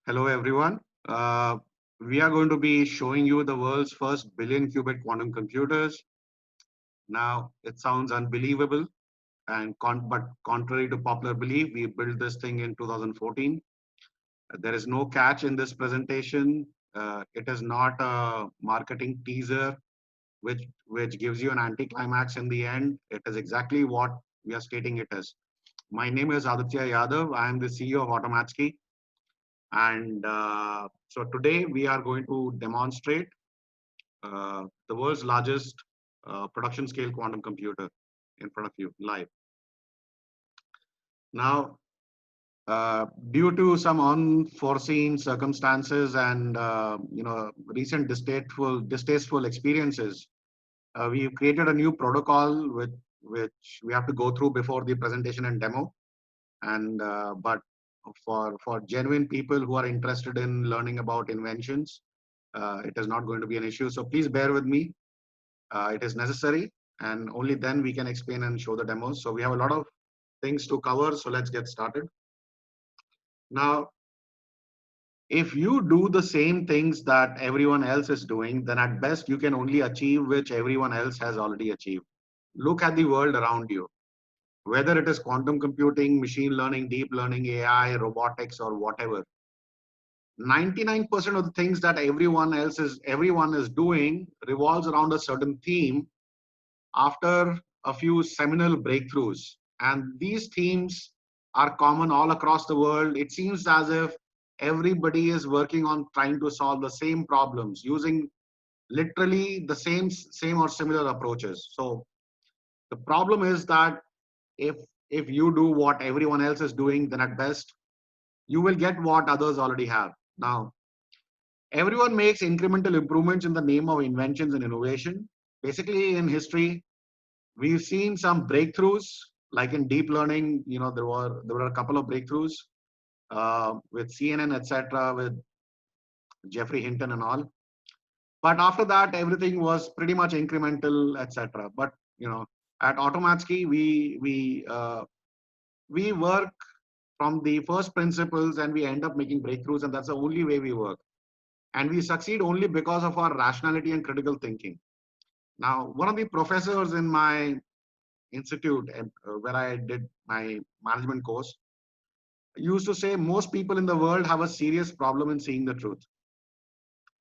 Hello, everyone. We are going to be showing you the world's first billion qubit quantum computers. Now, it sounds unbelievable, but contrary to popular belief, we built this thing in 2014. There is no catch in this presentation. It is not a marketing teaser, which gives you an anticlimax in the end. It is exactly what we are stating it is. My name is Aditya Yadav. I am the CEO of Automatsky. And so today we are going to demonstrate the world's largest production scale quantum computer in front of you live. Now, due to some unforeseen circumstances and recent distasteful experiences, we've created a new protocol which we have to go through before the presentation and demo. And but for genuine people who are interested in learning about inventions, it is not going to be an issue. So please bear with me. It is necessary, and only then we can explain and show the demos. So we have a lot of things to cover. So let's get started. Now, if you do the same things that everyone else is doing, then at best you can only achieve which everyone else has already achieved. Look at the world around you. Whether it is quantum computing, machine learning, deep learning, AI, robotics, or whatever, 99% of the things that everyone is doing revolves around a certain theme after a few seminal breakthroughs. And these themes are common all across the world. It seems as if everybody is working on trying to solve the same problems using literally the same or similar approaches. So the problem is that if if you do what everyone else is doing, then at best you will get what others already have. Now, everyone makes incremental improvements in the name of inventions and innovation. Basically, in history, we've seen some breakthroughs, like in deep learning. There were a couple of breakthroughs with CNN, etc., with Jeffrey Hinton and all. But after that, everything was pretty much incremental, etc. But at Automatsky, we work from the first principles and we end up making breakthroughs, and that's the only way we work. And we succeed only because of our rationality and critical thinking. Now, one of the professors in my institute where I did my management course used to say most people in the world have a serious problem in seeing the truth.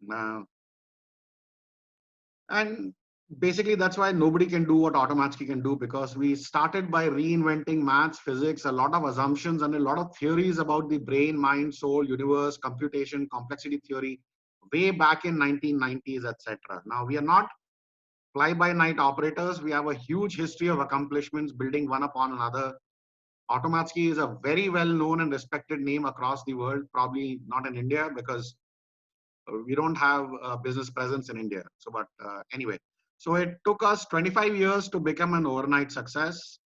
Now, and basically that's why nobody can do what Automatsky can do, because we started by reinventing maths, physics, a lot of assumptions and a lot of theories about the brain, mind, soul, universe, computation, complexity theory way back in 1990s, etc. Now we are not fly-by-night operators. We have a huge history of accomplishments building one upon another. Automatsky is a very well-known and respected name across the world, probably not in India because we don't have a business presence in India. So, but anyway, so it took us 25 years to become an overnight success,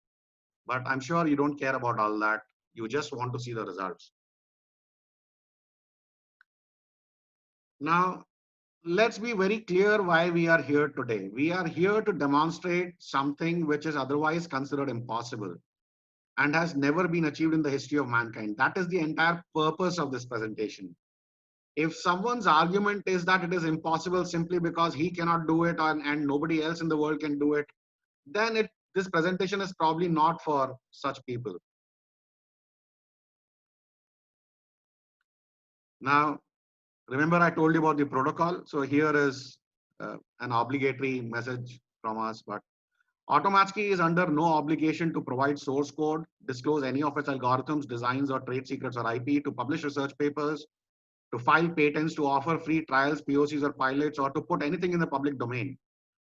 but I'm sure you don't care about all that. You just want to see the results. Now, let's be very clear why we are here today. We are here to demonstrate something which is otherwise considered impossible and has never been achieved in the history of mankind. That is the entire purpose of this presentation. If someone's argument is that it is impossible simply because he cannot do it and nobody else in the world can do it, then this presentation is probably not for such people. Now, remember I told you about the protocol. So here is an obligatory message from us, but Automatsky is under no obligation to provide source code, disclose any of its algorithms, designs, or trade secrets or IP, to publish research papers, to file patents, to offer free trials, POCs, or pilots, or to put anything in the public domain,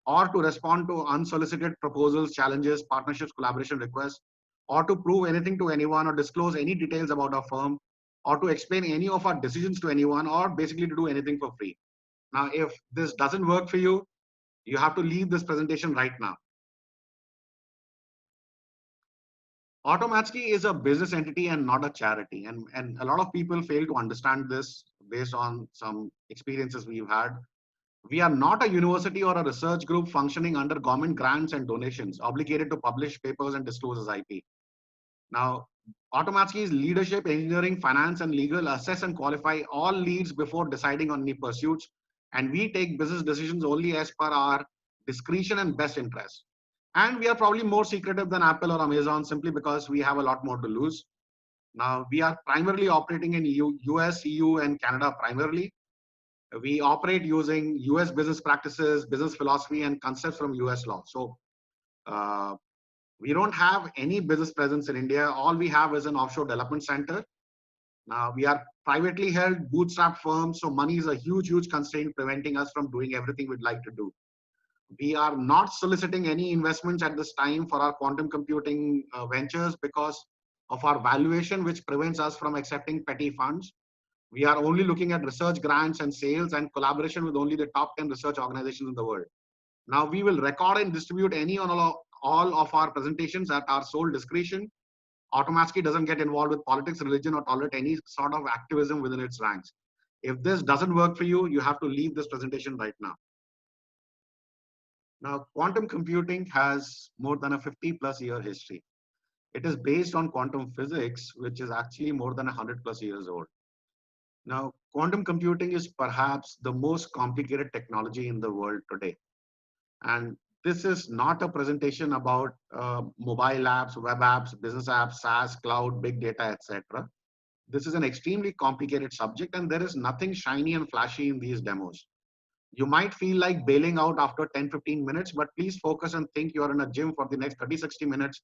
or to respond to unsolicited proposals, challenges, partnerships, collaboration requests, or to prove anything to anyone, or disclose any details about our firm, or to explain any of our decisions to anyone, or basically to do anything for free. Now, if this doesn't work for you, you have to leave this presentation right now. Automatsky is a business entity and not a charity. And a lot of people fail to understand this based on some experiences we've had. We are not a university or a research group functioning under government grants and donations, obligated to publish papers and disclose as IP. Now, Automatsky's leadership, engineering, finance, and legal assess and qualify all leads before deciding on any pursuits. And we take business decisions only as per our discretion and best interest. And we are probably more secretive than Apple or Amazon simply because we have a lot more to lose. Now, we are primarily operating in US, EU, and Canada primarily. We operate using US business practices, business philosophy, and concepts from US law. So, uh, we don't have any business presence in India. All we have is an offshore development center. Now, we are privately held, bootstrap firms, so money is a huge, huge constraint preventing us from doing everything we'd like to do. We are not soliciting any investments at this time for our quantum computing ventures because of our valuation, which prevents us from accepting petty funds. We are only looking at research grants and sales and collaboration with only the top 10 research organizations in the world. Now, we will record and distribute any on all of our presentations at our sole discretion. Automatsky doesn't get involved with politics, religion, or tolerate any sort of activism within its ranks. If this doesn't work for you, you have to leave this presentation right now. Now, quantum computing has more than a 50-plus-year history. It is based on quantum physics, which is actually more than 100-plus years old. Now, quantum computing is perhaps the most complicated technology in the world today. And this is not a presentation about mobile apps, web apps, business apps, SaaS, cloud, big data, etc. This is an extremely complicated subject, and there is nothing shiny and flashy in these demos. You might feel like bailing out after 10-15 minutes, but please focus and think you're in a gym for the next 30-60 minutes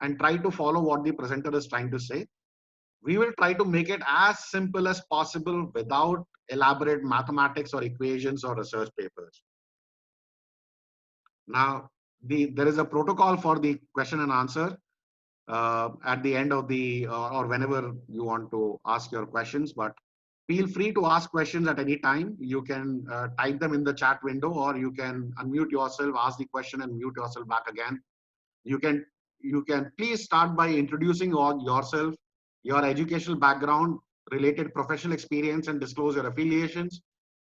and try to follow what the presenter is trying to say. We will try to make it as simple as possible without elaborate mathematics or equations or research papers. Now, there is a protocol for the question and answer at the end of the or whenever you want to ask your questions, but feel free to ask questions at any time. You can type them in the chat window, or you can unmute yourself, ask the question, and mute yourself back again. You can please start by introducing yourself, your educational background, related professional experience, and disclose your affiliations,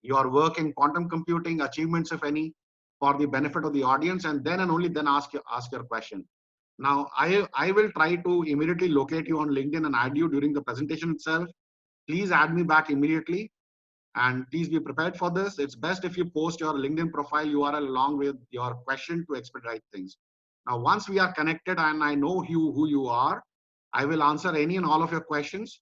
your work in quantum computing, achievements if any, for the benefit of the audience, and then and only then ask your question. Now, I will try to immediately locate you on LinkedIn and add you during the presentation itself. Please add me back immediately, and please be prepared for this. It's best if you post your LinkedIn profile URL along with your question to expedite things. Now, once we are connected and I know who you are, I will answer any and all of your questions.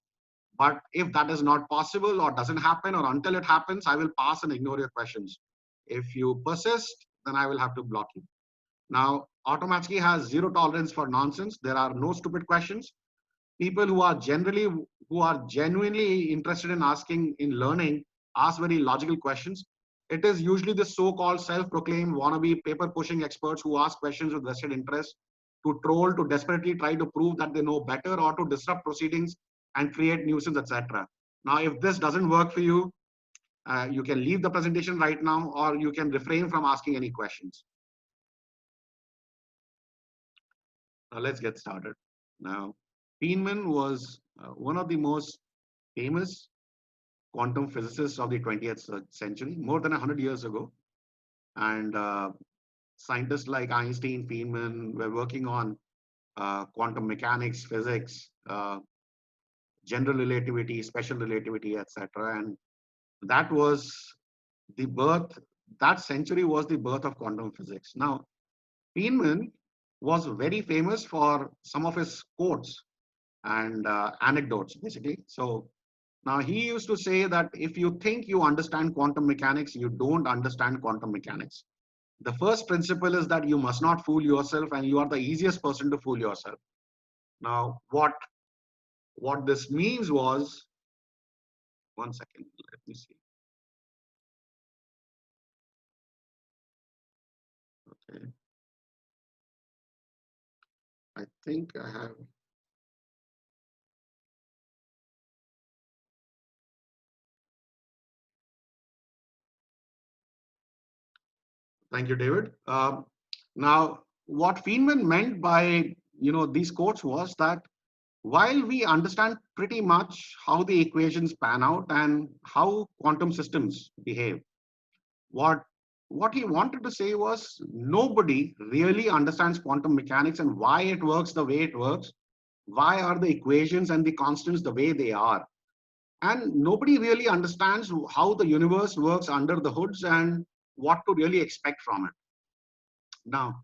But if that is not possible or doesn't happen, or until it happens, I will pass and ignore your questions. If you persist, then I will have to block you. Now, Automatsky has zero tolerance for nonsense. There are no stupid questions. People who are genuinely interested in learning, ask very logical questions. It is usually the so-called self-proclaimed wannabe paper-pushing experts who ask questions with vested interest, to troll, to desperately try to prove that they know better, or to disrupt proceedings and create nuisance, etc. Now, if this doesn't work for you, you can leave the presentation right now, or you can refrain from asking any questions. Now, let's get started. Now, Feynman was one of the most famous quantum physicists of the 20th century, more than 100 years ago. And scientists like Einstein, Feynman were working on quantum mechanics, physics, general relativity, special relativity, etc. And that was the birth, that century was the birth of quantum physics. Now, Feynman was very famous for some of his quotes and anecdotes, basically. So now he used to say that if you think you understand quantum mechanics, you don't understand quantum mechanics. The first principle is that you must not fool yourself, and you are the easiest person to fool yourself. Now, what this means was, one second, let me see. Okay. I think I have. Thank you, David. Now, what Feynman meant by these quotes was that while we understand pretty much how the equations pan out and how quantum systems behave, what he wanted to say was nobody really understands quantum mechanics and why it works the way it works, Why are the equations and the constants the way they are? And nobody really understands how the universe works under the hoods and what to really expect from it. Now,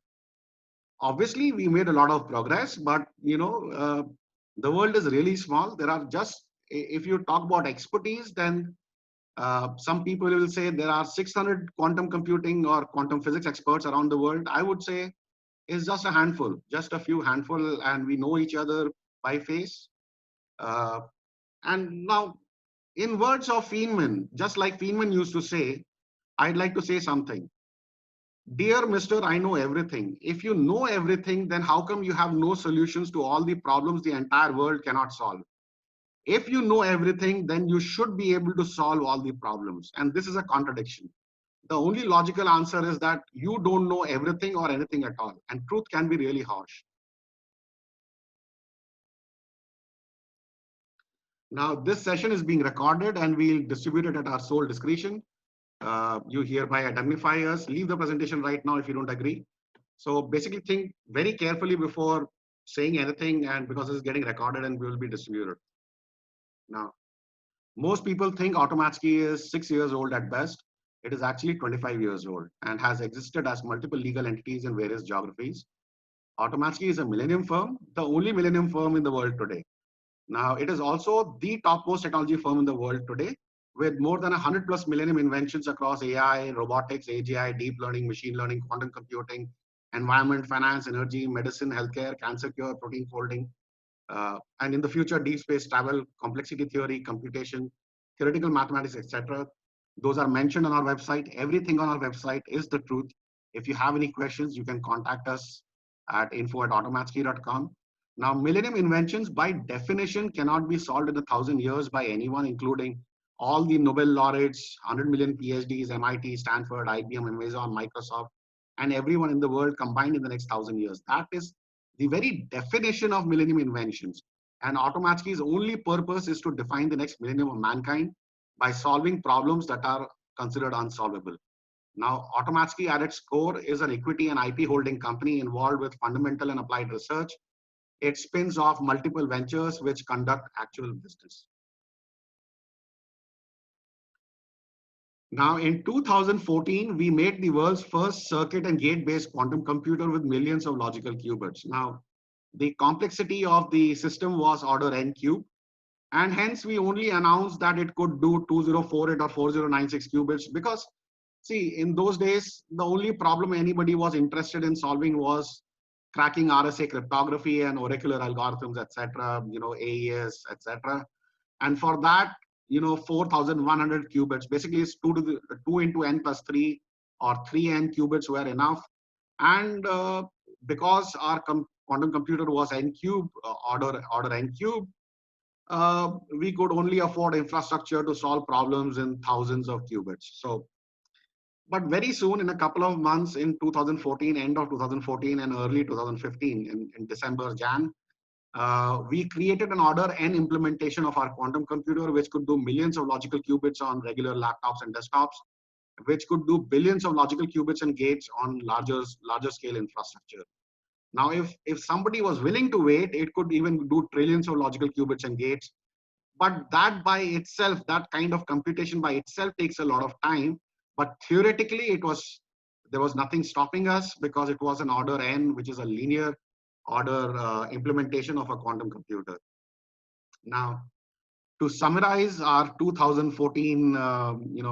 obviously, we made a lot of progress, but the world is really small. There are just, if you talk about expertise, then some people will say there are 600 quantum computing or quantum physics experts around the world. I would say it's just a handful, just a few handful, and we know each other by face. Uh, and now, in words of Feynman, just like Feynman used to say, I'd like to say something. Dear Mr. I know everything. If you know everything, then how come you have no solutions to all the problems the entire world cannot solve? If you know everything, then you should be able to solve all the problems. And this is a contradiction. The only logical answer is that you don't know everything or anything at all. And truth can be really harsh. Now, this session is being recorded and we'll distribute it at our sole discretion. You hereby indemnify us. Leave the presentation right now if you don't agree. So basically think very carefully before saying anything, and because it's getting recorded and will be distributed. Now, most people think Automatsky is 6 years old at best. It is actually 25 years old and has existed as multiple legal entities in various geographies. Automatsky is a millennium firm, the only millennium firm in the world today. Now, it is also the topmost technology firm in the world today, with more than 100 plus millennium inventions across AI, robotics, AGI, deep learning, machine learning, quantum computing, environment, finance, energy, medicine, healthcare, cancer cure, protein folding, and in the future, deep space travel, complexity theory, computation, theoretical mathematics, etc. Those are mentioned on our website. Everything on our website is the truth. If you have any questions, you can contact us at info@automatsky.com. Now, millennium inventions by definition cannot be solved in 1,000 years by anyone, including all the Nobel laureates, 100 million PhDs, MIT, Stanford, IBM, Amazon, Microsoft, and everyone in the world combined in the next 1,000 years. That is the very definition of millennium inventions. And Automatsky's only purpose is to define the next millennium of mankind by solving problems that are considered unsolvable. Now, Automatsky at its core is an equity and IP holding company involved with fundamental and applied research. It spins off multiple ventures which conduct actual business. Now, in 2014, we made the world's first circuit and gate-based quantum computer with millions of logical qubits. Now, the complexity of the system was order n cube, and hence we only announced that it could do 2048 or 4096 qubits because, see, in those days, the only problem anybody was interested in solving was cracking RSA cryptography and oracular algorithms, etc., AES, etc. And for that, 4,100 qubits, basically it's 2 into n plus 3 or 3n qubits were enough. And because our quantum computer was n cube, order n cube, we could only afford infrastructure to solve problems in thousands of qubits. So, but very soon, in a couple of months in 2014, end of 2014 and early 2015, in December, Jan, we created an order n implementation of our quantum computer, which could do millions of logical qubits on regular laptops and desktops, which could do billions of logical qubits and gates on larger scale infrastructure. Now, if somebody was willing to wait, it could even do trillions of logical qubits and gates. But that by itself, that kind of computation by itself takes a lot of time. But theoretically, there was nothing stopping us because it was an order n, which is a linear order implementation of a quantum computer. Now, to summarize our 2014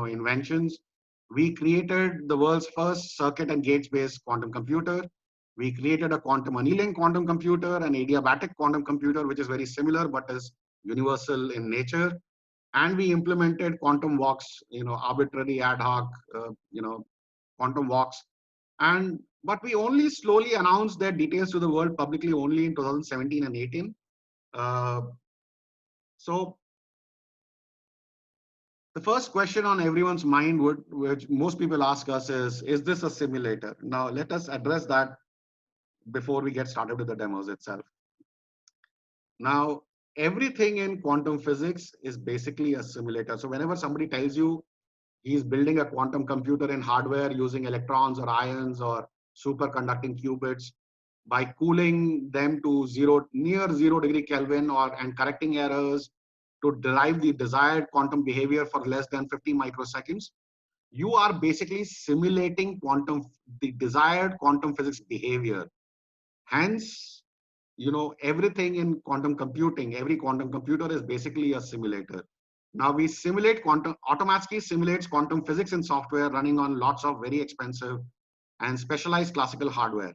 inventions, we created the world's first circuit and gates based quantum computer. We created a quantum annealing quantum computer, an adiabatic quantum computer, which is very similar but is universal in nature. And we implemented quantum walks, arbitrary ad hoc, quantum walks. But we only slowly announced their details to the world publicly only in 2017 and 18. So the first question on everyone's mind, which most people ask us, is this a simulator? Now, let us address that before we get started with the demos itself. Now, everything in quantum physics is basically a simulator. So whenever somebody tells you he's building a quantum computer in hardware using electrons or ions or superconducting qubits, by cooling them to near 0 degree Kelvin, and correcting errors to derive the desired quantum behavior for less than 50 microseconds. You are basically simulating the desired quantum physics behavior. Hence, everything in quantum computing, every quantum computer is basically a simulator. Now we simulate automatically simulates quantum physics in software running on lots of very expensive and specialized classical hardware.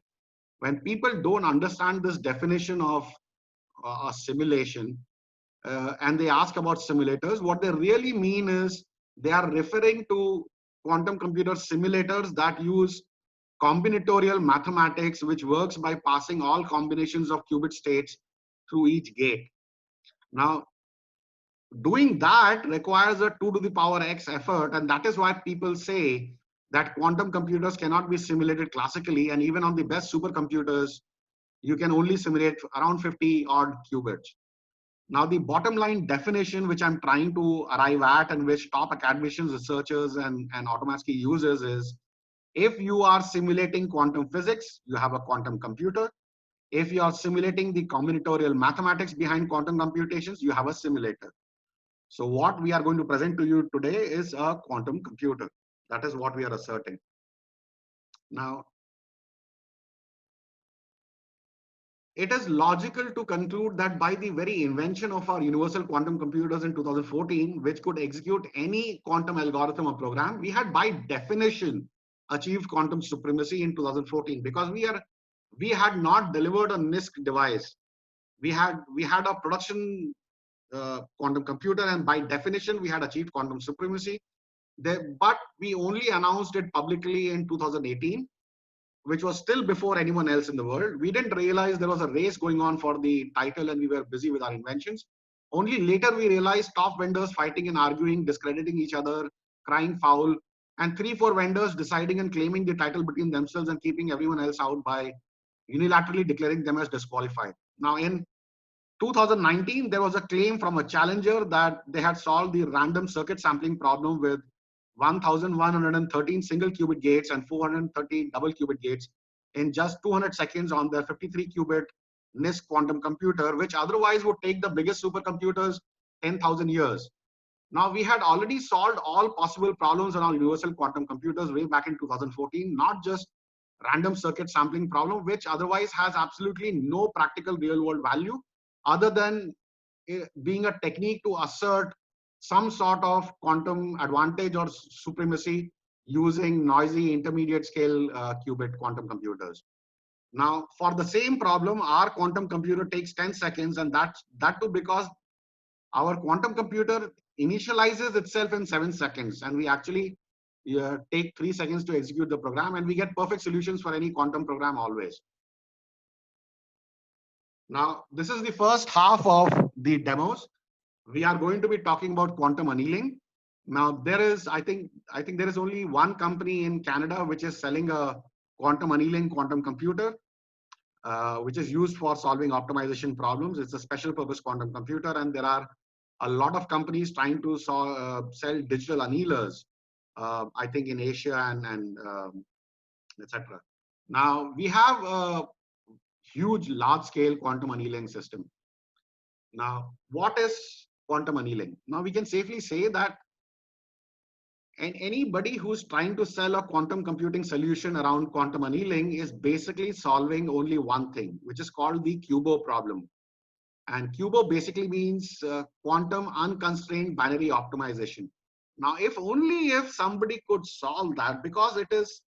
When people don't understand this definition of a simulation, and they ask about simulators, what they really mean is they are referring to quantum computer simulators that use combinatorial mathematics, which works by passing all combinations of qubit states through each gate. Now, doing that requires a 2 to the power x effort, and that is why people say that quantum computers cannot be simulated classically, and even on the best supercomputers, you can only simulate around 50 odd qubits. Now, the bottom line definition, which I'm trying to arrive at and which top academicians, researchers, and automatically users is, if you are simulating quantum physics, you have a quantum computer. If you are simulating the combinatorial mathematics behind quantum computations, you have a simulator. So what we are going to present to you today is a quantum computer. That is what we are asserting. Now, it is logical to conclude that by the very invention of our universal quantum computers in 2014, which could execute any quantum algorithm or program, we had by definition achieved quantum supremacy in 2014, because we had not delivered a NISQ device. We had a production quantum computer, and by definition we had achieved quantum supremacy. But we only announced it publicly in 2018, which was still before anyone else in the world. We didn't realize there was a race going on for the title, and we were busy with our inventions. Only later we realized top vendors fighting and arguing, discrediting each other, crying foul, and 3, 4 vendors deciding and claiming the title between themselves and keeping everyone else out by unilaterally declaring them as disqualified. Now, in 2019, there was a claim from a challenger that they had solved the random circuit sampling problem with 1,113 single qubit gates and 430 double qubit gates in just 200 seconds on their 53 qubit NISQ quantum computer, which otherwise would take the biggest supercomputers 10,000 years. Now, we had already solved all possible problems on our universal quantum computers way back in 2014, not just random circuit sampling problem, which otherwise has absolutely no practical real world value other than being a technique to assert some sort of quantum advantage or supremacy using noisy intermediate scale qubit quantum computers. Now, for the same problem, our quantum computer takes 10 seconds, and that too because our quantum computer initializes itself in 7 seconds, and we actually take 3 seconds to execute the program, and we get perfect solutions for any quantum program always. Now, this is the first half of the demos. We are going to be talking about quantum annealing. Now, I think there is only one company in Canada which is selling a quantum annealing quantum computer, which is used for solving optimization problems. It's a special purpose quantum computer, and there are a lot of companies trying to sell digital annealers, I think in Asia and etc. Now, we have a huge large scale quantum annealing system. Now, what is quantum annealing? Now, we can safely say that anybody who's trying to sell a quantum computing solution around quantum annealing is basically solving only one thing, which is called the QUBO problem. And QUBO basically means quantum unconstrained binary optimization. Now, if somebody could solve that, because it is,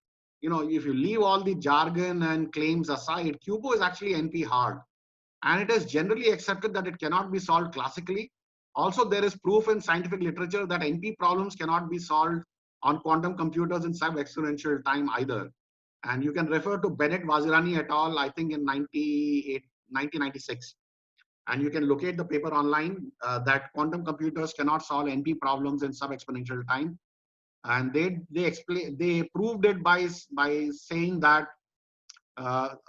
if you leave all the jargon and claims aside, QUBO is actually NP hard. And it is generally accepted that it cannot be solved classically. Also, there is proof in scientific literature that NP problems cannot be solved on quantum computers in sub-exponential time either. And you can refer to Bennett Vazirani et al., I think in 1996. And you can locate the paper online that quantum computers cannot solve NP problems in sub-exponential time. And they proved it by saying that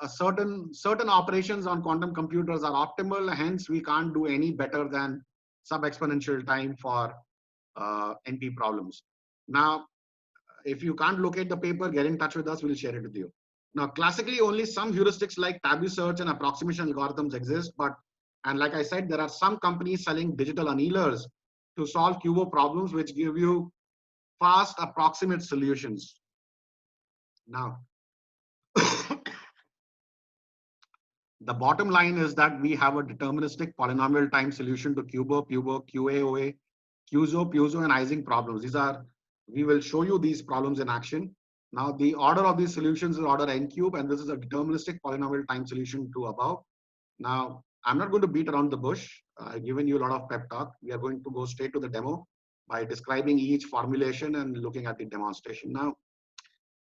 certain operations on quantum computers are optimal. Hence, we can't do any better than sub-exponential time for NP problems. Now, if you can't locate the paper, get in touch with us. We'll share it with you. Now, classically, only some heuristics like taboo search and approximation algorithms exist, and like I said, there are some companies selling digital annealers to solve QO problems, which give you fast, approximate solutions. Now, the bottom line is that we have a deterministic polynomial time solution to QBO, PUBO, QAOA, QZO, PUZO, and Ising problems. We will show you these problems in action. Now, the order of these solutions is order n cube, and this is a deterministic polynomial time solution to above. Now, I'm not going to beat around the bush. I've given you a lot of pep talk. We are going to go straight to the demo by describing each formulation and looking at the demonstration. Now,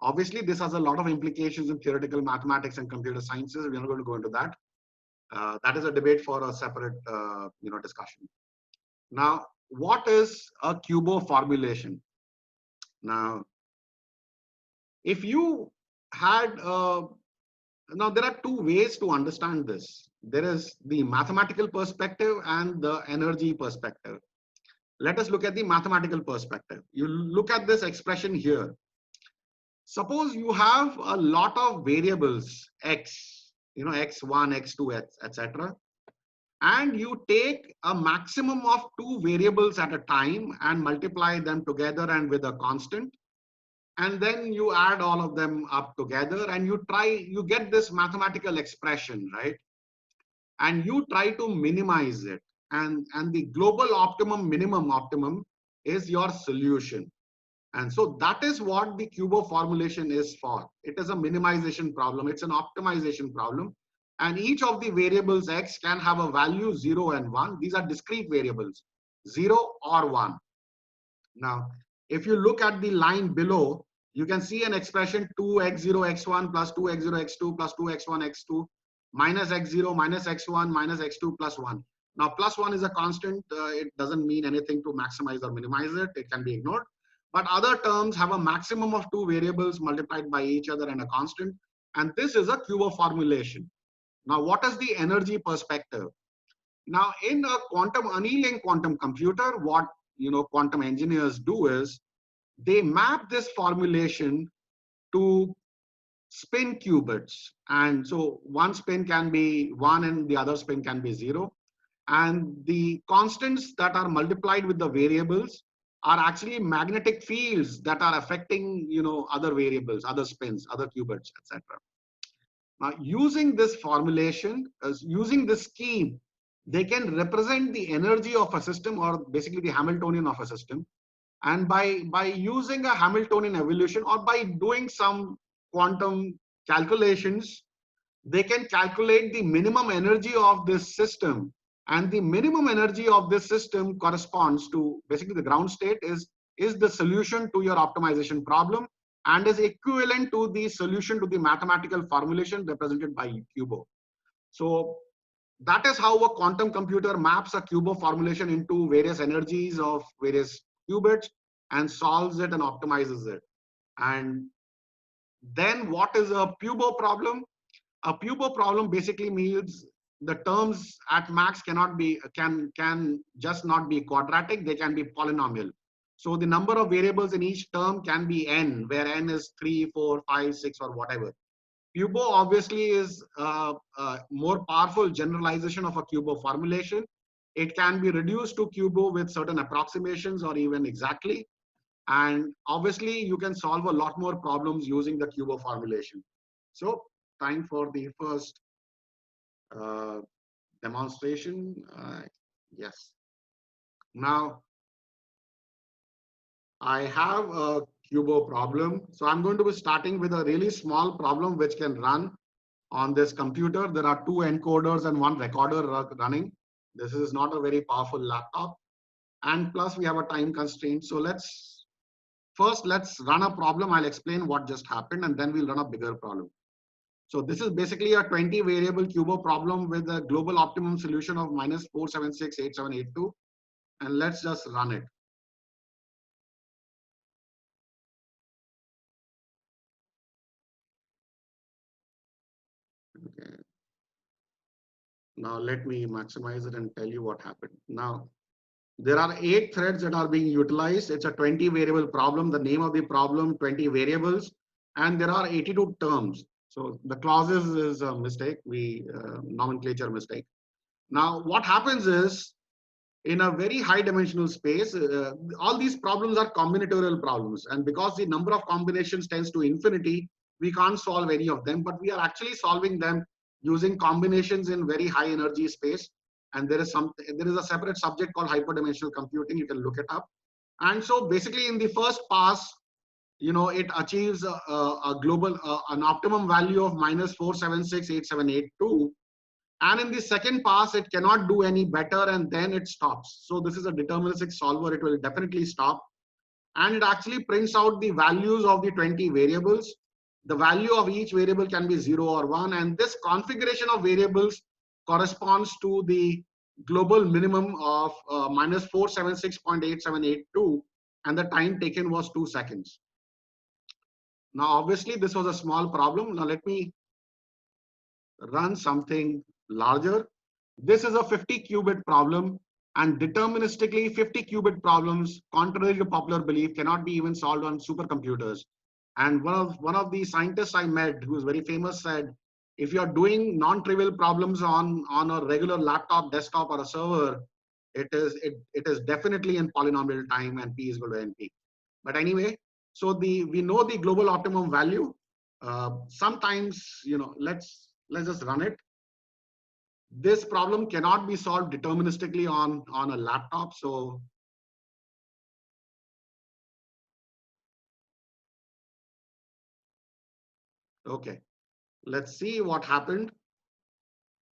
obviously, this has a lot of implications in theoretical mathematics and computer sciences. We're not going to go into that. That is a debate for a separate discussion. Now, what is a QBO formulation? Now, if you had now there are two ways to understand this. There is the mathematical perspective and the energy perspective. Let us look at the mathematical perspective. You look at this expression here. Suppose you have a lot of variables, x, x1, x2, etc. And you take a maximum of two variables at a time and multiply them together and with a constant. And then you add all of them up together and you get this mathematical expression, right? And you try to minimize it. And the global optimum, minimum optimum is your solution. And so that is what the QBO formulation is for. It is a minimization problem. It's an optimization problem. And each of the variables x can have a value 0 and 1. These are discrete variables, 0 or 1. Now, if you look at the line below, you can see an expression 2x0 x1 plus 2x0 x2 plus 2x1 x2 minus x0 minus x1 minus x2 plus 1. Now, plus 1 is a constant. It doesn't mean anything to maximize or minimize it. It can be ignored. But other terms have a maximum of two variables multiplied by each other and a constant. And this is a QBO formulation. Now, what is the energy perspective? Now, in a quantum annealing quantum computer, what quantum engineers do is they map this formulation to spin qubits. And so one spin can be 1 and the other spin can be 0. And the constants that are multiplied with the variables are actually magnetic fields that are affecting other variables, other spins, other qubits, etc. Now, using this formulation, using this scheme, they can represent the energy of a system, or basically the Hamiltonian of a system. And by using a Hamiltonian evolution, or by doing some quantum calculations, they can calculate the minimum energy of this system. And the minimum energy of this system corresponds to basically the ground state is the solution to your optimization problem, and is equivalent to the solution to the mathematical formulation represented by QBO. So that is how a quantum computer maps a QBO formulation into various energies of various qubits and solves it and optimizes it. And then what is a PUBO problem? A PUBO problem basically means the terms at max can just not be quadratic, they can be polynomial. So the number of variables in each term can be n, where n is 3, 4, 5, 6, or whatever. PUBO obviously is a more powerful generalization of a QBO formulation. It can be reduced to QBO with certain approximations or even exactly. And obviously, you can solve a lot more problems using the QBO formulation. So, time for the first demonstration. Yes. Now, I have a QBO problem. So I'm going to be starting with a really small problem which can run on this computer. There are 2 encoders and 1 recorder running. This is not a very powerful laptop. And plus we have a time constraint. So let's run a problem. I'll explain what just happened, and then we'll run a bigger problem. So this is basically a 20 variable QBO problem with a global optimum solution of minus 4768782. And let's just run it. Okay. Now let me maximize it and tell you what happened. Now, there are 8 threads that are being utilized. It's a 20 variable problem. The name of the problem, 20 variables, and there are 82 terms. So the clauses is a mistake, nomenclature mistake. Now, what happens is in a very high dimensional space, all these problems are combinatorial problems. And because the number of combinations tends to infinity, we can't solve any of them, but we are actually solving them using combinations in very high energy space. And there is a separate subject called hyperdimensional computing. You can look it up. And so basically in the first pass, it achieves an optimum value of minus 4768782. And in the second pass, it cannot do any better, and then it stops. So this is a deterministic solver. It will definitely stop. And it actually prints out the values of the 20 variables. The value of each variable can be 0 or 1. And this configuration of variables corresponds to the global minimum of minus 476.8782. And the time taken was 2 seconds. Now, obviously, this was a small problem. Now, let me run something larger. This is a 50 qubit problem, and deterministically 50 qubit problems, contrary to popular belief, cannot be even solved on supercomputers. And one of the scientists I met, who is very famous, said, if you're doing non-trivial problems on a regular laptop, desktop, or a server, it is definitely in polynomial time, and p is equal to np. But anyway, so we know the global optimum value. Sometimes, let's just run it. This problem cannot be solved deterministically on a laptop. So okay, let's see what happened.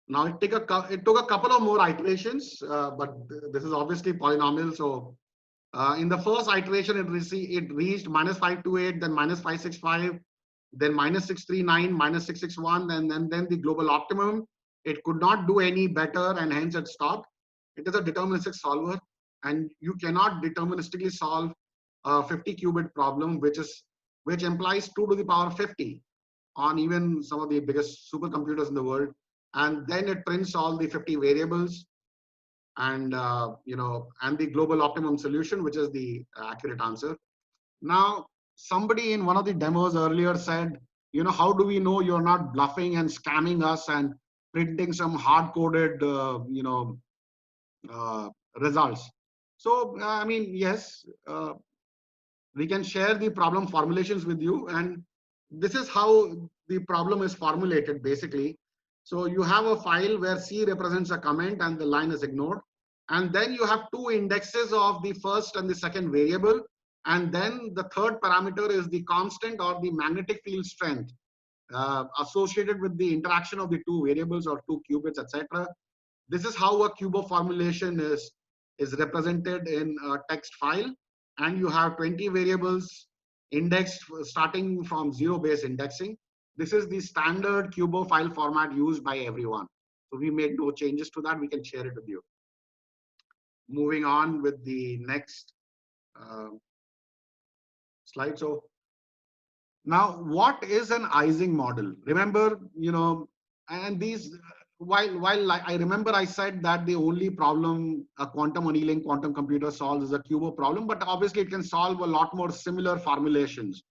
Now it took a couple of more iterations, but this is obviously polynomial. So in the first iteration, it reached minus 528, then minus 565, then minus 639, minus 661, and then the global optimum. It could not do any better, and hence it stopped. It is a deterministic solver, and you cannot deterministically solve a 50 qubit problem, which implies 2 to the power 50 on even some of the biggest supercomputers in the world. And then it prints all the 50 variables, and and the global optimum solution, which is the accurate answer. Now, somebody in one of the demos earlier said, how do we know you're not bluffing and scamming us and printing some hard-coded, results? So, I mean, yes, we can share the problem formulations with you, and this is how the problem is formulated, basically. So you have a file where C represents a comment and the line is ignored. And then you have two indexes of the first and the second variable. And then the third parameter is the constant or the magnetic field strength associated with the interaction of the two variables or two qubits, etc. This is how a QUBO formulation is represented in a text file. And you have 20 variables indexed starting from zero-based indexing. This is the standard QUBO file format used by everyone. So we made no changes to that. We can share it with you. Moving on with the next slide. So now, what is an Ising model? Remember, and these, while I remember I said that the only problem a quantum annealing quantum computer solves is a QUBO problem, but obviously it can solve a lot more similar formulations.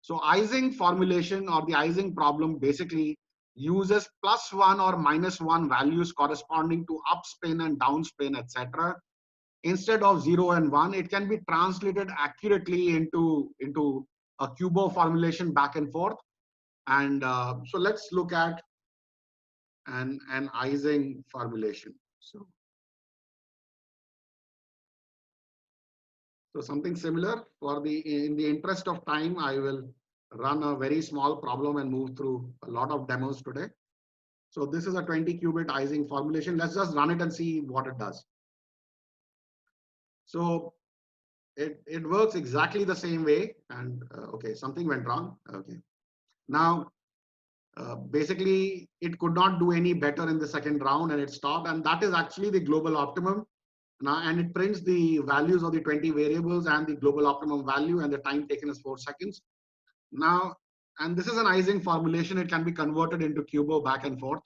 So Ising formulation or the Ising problem basically uses +1 or -1 values corresponding to up spin and down spin, etc. Instead of 0 and 1, it can be translated accurately into a QUBO formulation back and forth. And so let's look at an Ising formulation. So something similar. In the interest of time, I will run a very small problem and move through a lot of demos today. So this is a 20 qubit Ising formulation. Let's just run it and see what it does. So it works exactly the same way. And okay, something went wrong. Okay. Now, basically, it could not do any better in the second round and it stopped. And that is actually the global optimum. Now, and it prints the values of the 20 variables and the global optimum value, and the time taken is 4 seconds. Now, and this is an Ising formulation. It can be converted into QUBO back and forth.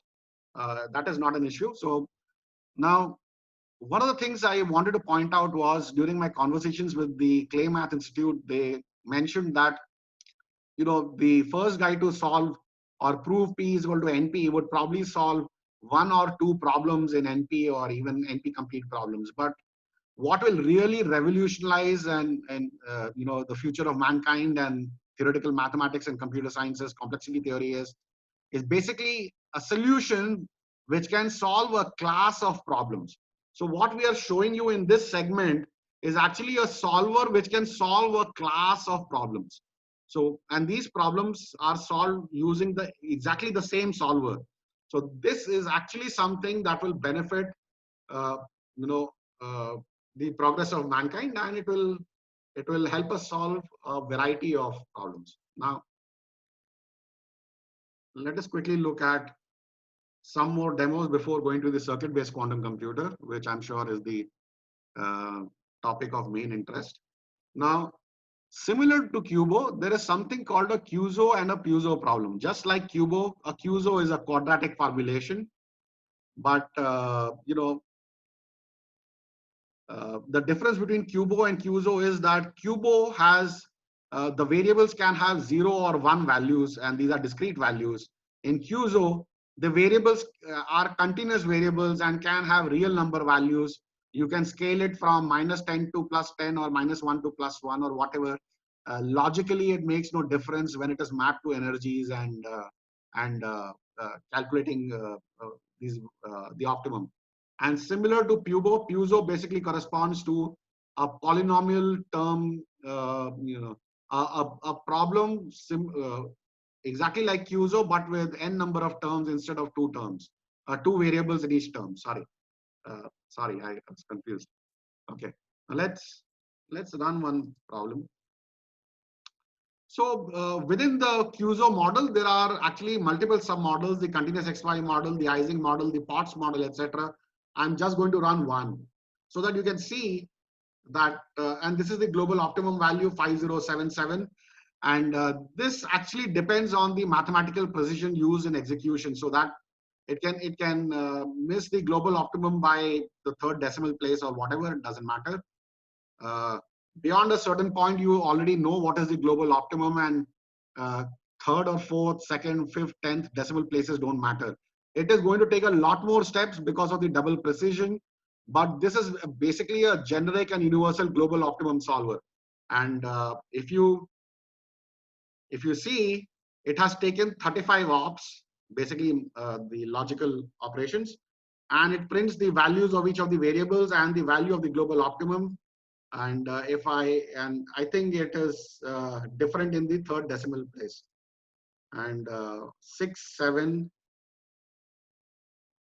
That is not an issue. So now, one of the things I wanted to point out was during my conversations with the Clay Math Institute, they mentioned that, the first guy to solve or prove P is equal to NP would probably solve one or two problems in NP or even NP complete problems. But what will really revolutionize and the future of mankind and theoretical mathematics and computer sciences complexity theory is basically a solution which can solve a class of problems. So what we are showing you in this segment is actually a solver which can solve a class of problems. So, and these problems are solved using the exactly the same solver. So this is actually something that will benefit, uh, you know, uh, the progress of mankind, and it will help us solve a variety of problems. Now, let us quickly look at some more demos before going to the circuit-based quantum computer, which I'm sure is the uh, topic of main interest. Now, similar to QUBO, there is something called a QUZO and a PUZO problem. Just like QUBO, a QUZO is a quadratic formulation, but the difference between QUBO and QUZO is that QUBO has the variables can have 0 or 1 values, and these are discrete values. In QUZO, the variables are continuous variables and can have real number values. You can scale it from -10 to +10 or -1 to +1 or whatever. Logically, it makes no difference when it is mapped to energies and calculating these the optimum. And similar to PUZO basically corresponds to a polynomial term, a problem exactly like QUZO, but with n number of terms instead of two terms, two variables in each term. Sorry, I was confused. Okay, now let's run one problem. So within the QUZO model, there are actually multiple submodels: the continuous XY model, the Ising model, the Potts model, etc. I'm just going to run one so that you can see that, and this is the global optimum value 5077. And this actually depends on the mathematical precision used in execution, so that it can miss the global optimum by the third decimal place or whatever, it doesn't matter. Uh, Beyond a certain point, you already know what is the global optimum, and uh, third or fourth, second, fifth, 10th decimal places don't matter. It is going to take a lot more steps because of the double precision, but this is basically a generic and universal global optimum solver. And if you see, it has taken 35 ops, basically the logical operations, and it prints the values of each of the variables and the value of the global optimum. And I think it is different in the third decimal place. And 6 7,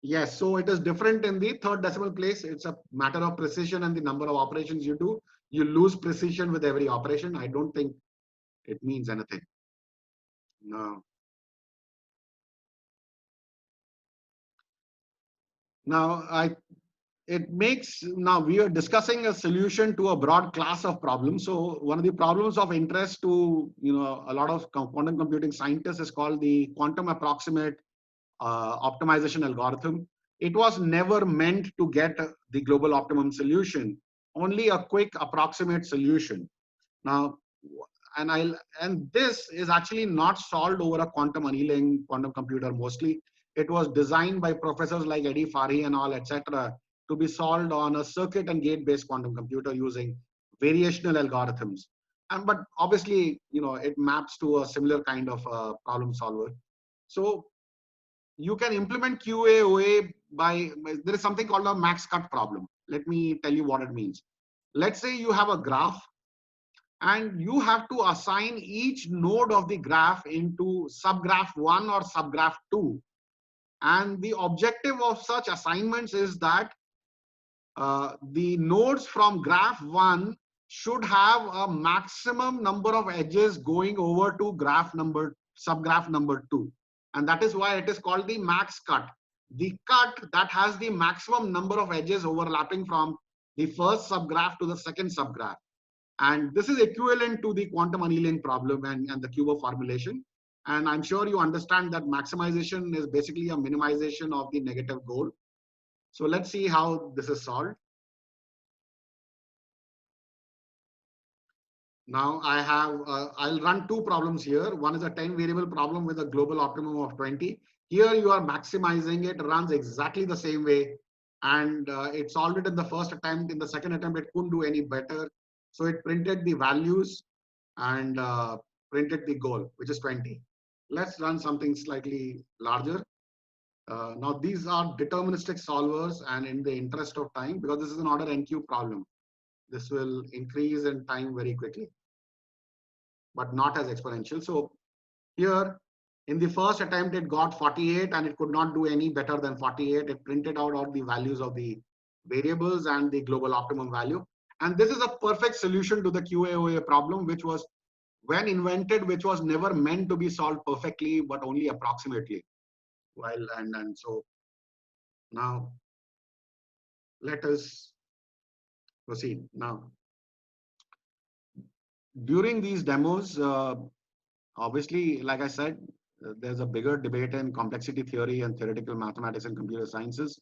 yes, so it is different in the third decimal place. It's a matter of precision and the number of operations you do. You lose precision with every operation. I don't think it means anything. No. Now now we are discussing a solution to a broad class of problems. So one of the problems of interest to a lot of quantum computing scientists is called the quantum approximate optimization algorithm. It was never meant to get the global optimum solution, only a quick approximate solution. Now, and this is actually not solved over a quantum annealing quantum computer mostly. It was designed by professors like Eddie Farhi and all, etc., to be solved on a circuit and gate-based quantum computer using variational algorithms. And but obviously, it maps to a similar kind of problem solver. So you can implement QA/OA by there is something called a max cut problem. Let me tell you what it means. Let's say you have a graph and you have to assign each node of the graph into subgraph 1 or subgraph 2. And the objective of such assignments is that the nodes from graph 1 should have a maximum number of edges going over to subgraph number 2. And that is why it is called the max cut. The cut that has the maximum number of edges overlapping from the first subgraph to the second subgraph. And this is equivalent to the quantum annealing problem and the QUBO formulation. And I'm sure you understand that maximization is basically a minimization of the negative goal. So let's see how this is solved. Now I have, I'll run two problems here. One is a 10 variable problem with a global optimum of 20. Here you are maximizing it, runs exactly the same way. And it solved it in the first attempt. In the second attempt, it couldn't do any better. So it printed the values and printed the goal, which is 20. Let's run something slightly larger. Now these are deterministic solvers, and in the interest of time, because this is an order n cube problem, this will increase in time very quickly, but not as exponential. So here in the first attempt, it got 48 and it could not do any better than 48. It printed out all the values of the variables and the global optimum value. And this is a perfect solution to the QAOA problem, which was when invented, which was never meant to be solved perfectly, but only approximately. While and so now let us proceed. Now, during these demos, obviously, like I said, there's a bigger debate in complexity theory and theoretical mathematics and computer sciences.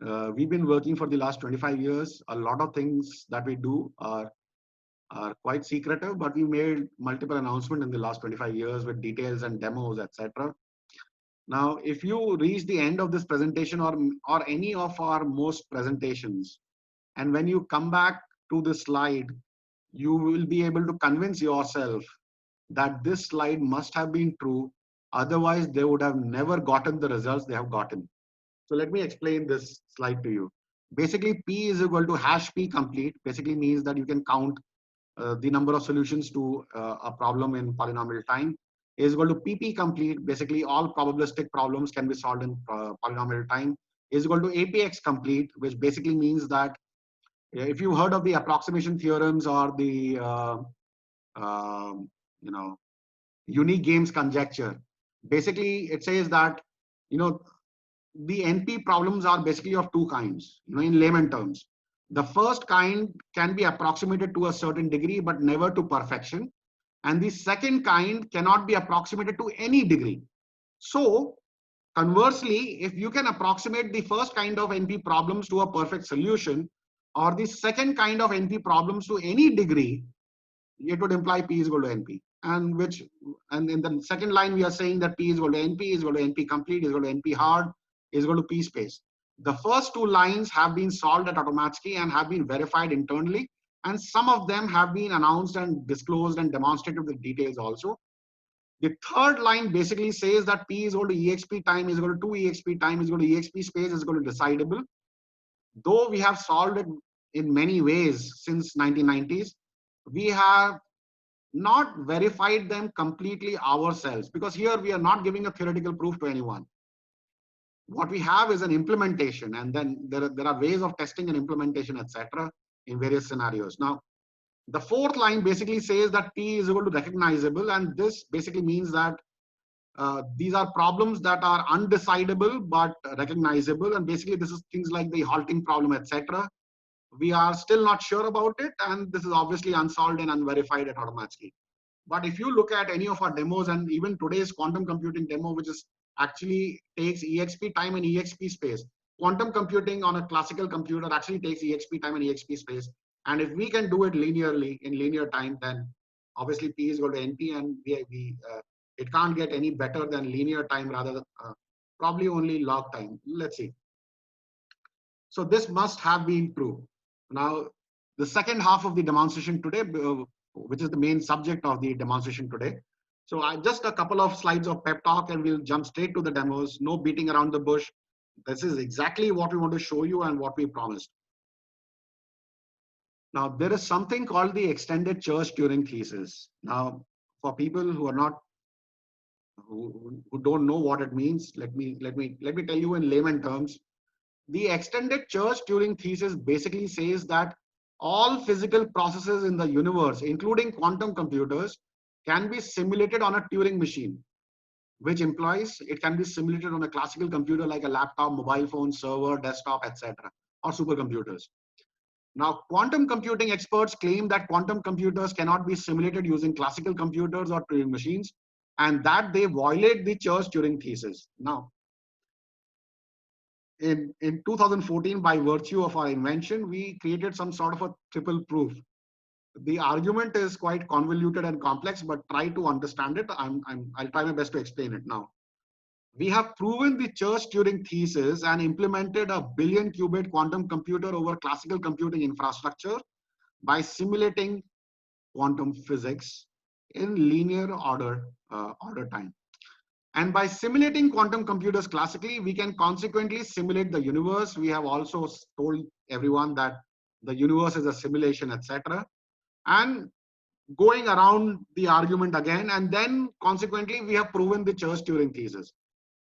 We've been working for the last 25 years. A lot of things that we do are quite secretive, but we made multiple announcements in the last 25 years with details and demos, etc. Now, if you reach the end of this presentation or any of our most presentations, and when you come back to this slide, you will be able to convince yourself that this slide must have been true. Otherwise, they would have never gotten the results they have gotten. So let me explain this slide to you. Basically, P is equal to hash P complete. Basically means that you can count the number of solutions to a problem in polynomial time. A is equal to PP complete. Basically, all probabilistic problems can be solved in polynomial time. A is equal to APX complete, which basically means that if you heard of the approximation theorems or the um, you know unique games conjecture, basically it says that you know the NP problems are basically of two kinds, in layman terms. The first kind can be approximated to a certain degree, but never to perfection. And the second kind cannot be approximated to any degree. So conversely, if you can approximate the first kind of NP problems to a perfect solution, or the second kind of NP problems to any degree, it would imply P is equal to NP. And in the second line, we are saying that P is equal to NP, is equal to NP complete, is equal to NP hard, is equal to P space. The first two lines have been solved at Automatsky and have been verified internally. And some of them have been announced and disclosed and demonstrated with details also. The third line basically says that P is equal to EXP time is equal to 2 EXP time is equal to EXP space is equal to decidable. Though we have solved it in many ways since 1990s, we have not verified them completely ourselves, because here we are not giving a theoretical proof to anyone. What we have is an implementation, and then there are ways of testing and implementation, etc., in various scenarios. Now, the fourth line basically says that P is equal to recognizable, and this basically means that these are problems that are undecidable but recognizable, and basically this is things like the halting problem, etc. We are still not sure about it, and this is obviously unsolved and unverified at Automatsky. But if you look at any of our demos, and even today's quantum computing demo, which is actually takes EXP time and EXP space, quantum computing on a classical computer actually takes EXP time and EXP space. And if we can do it linearly in linear time, then obviously P is equal to NP, and it can't get any better than linear time, rather than probably only log time. Let's see. So this must have been true. Now, the second half of the demonstration today, which is the main subject of the demonstration today. So just a couple of slides of pep talk and we'll jump straight to the demos. No beating around the bush. This is exactly what we want to show you and what we promised. Now, there is something called the extended Church-Turing thesis. Now, for people who are not, who don't know what it means, let me tell you in layman terms. The extended Church-Turing thesis basically says that all physical processes in the universe, including quantum computers, can be simulated on a Turing machine, which implies it can be simulated on a classical computer like a laptop, mobile phone, server, desktop, etc., or supercomputers. Now, quantum computing experts claim that quantum computers cannot be simulated using classical computers or Turing machines, and that they violate the Church-Turing thesis. Now, in 2014, by virtue of our invention, we created some sort of a triple proof. The argument is quite convoluted and complex, but try to understand it. I'll try my best to explain it now. We have proven the Church-Turing thesis and implemented a billion qubit quantum computer over classical computing infrastructure by simulating quantum physics in linear order time. And by simulating quantum computers classically, we can consequently simulate the universe. We have also told everyone that the universe is a simulation, etc. And going around the argument again, and then consequently, we have proven the Church-Turing thesis.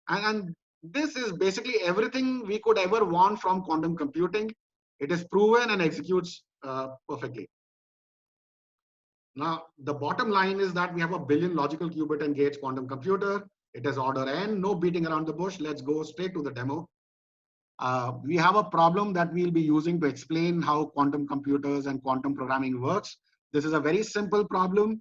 And this is basically everything we could ever want from quantum computing. It is proven and executes perfectly. Now, the bottom line is that we have a billion logical qubit and gates quantum computer. It is order n, no beating around the bush. Let's go straight to the demo. We have a problem that we'll be using to explain how quantum computers and quantum programming works. This is a very simple problem.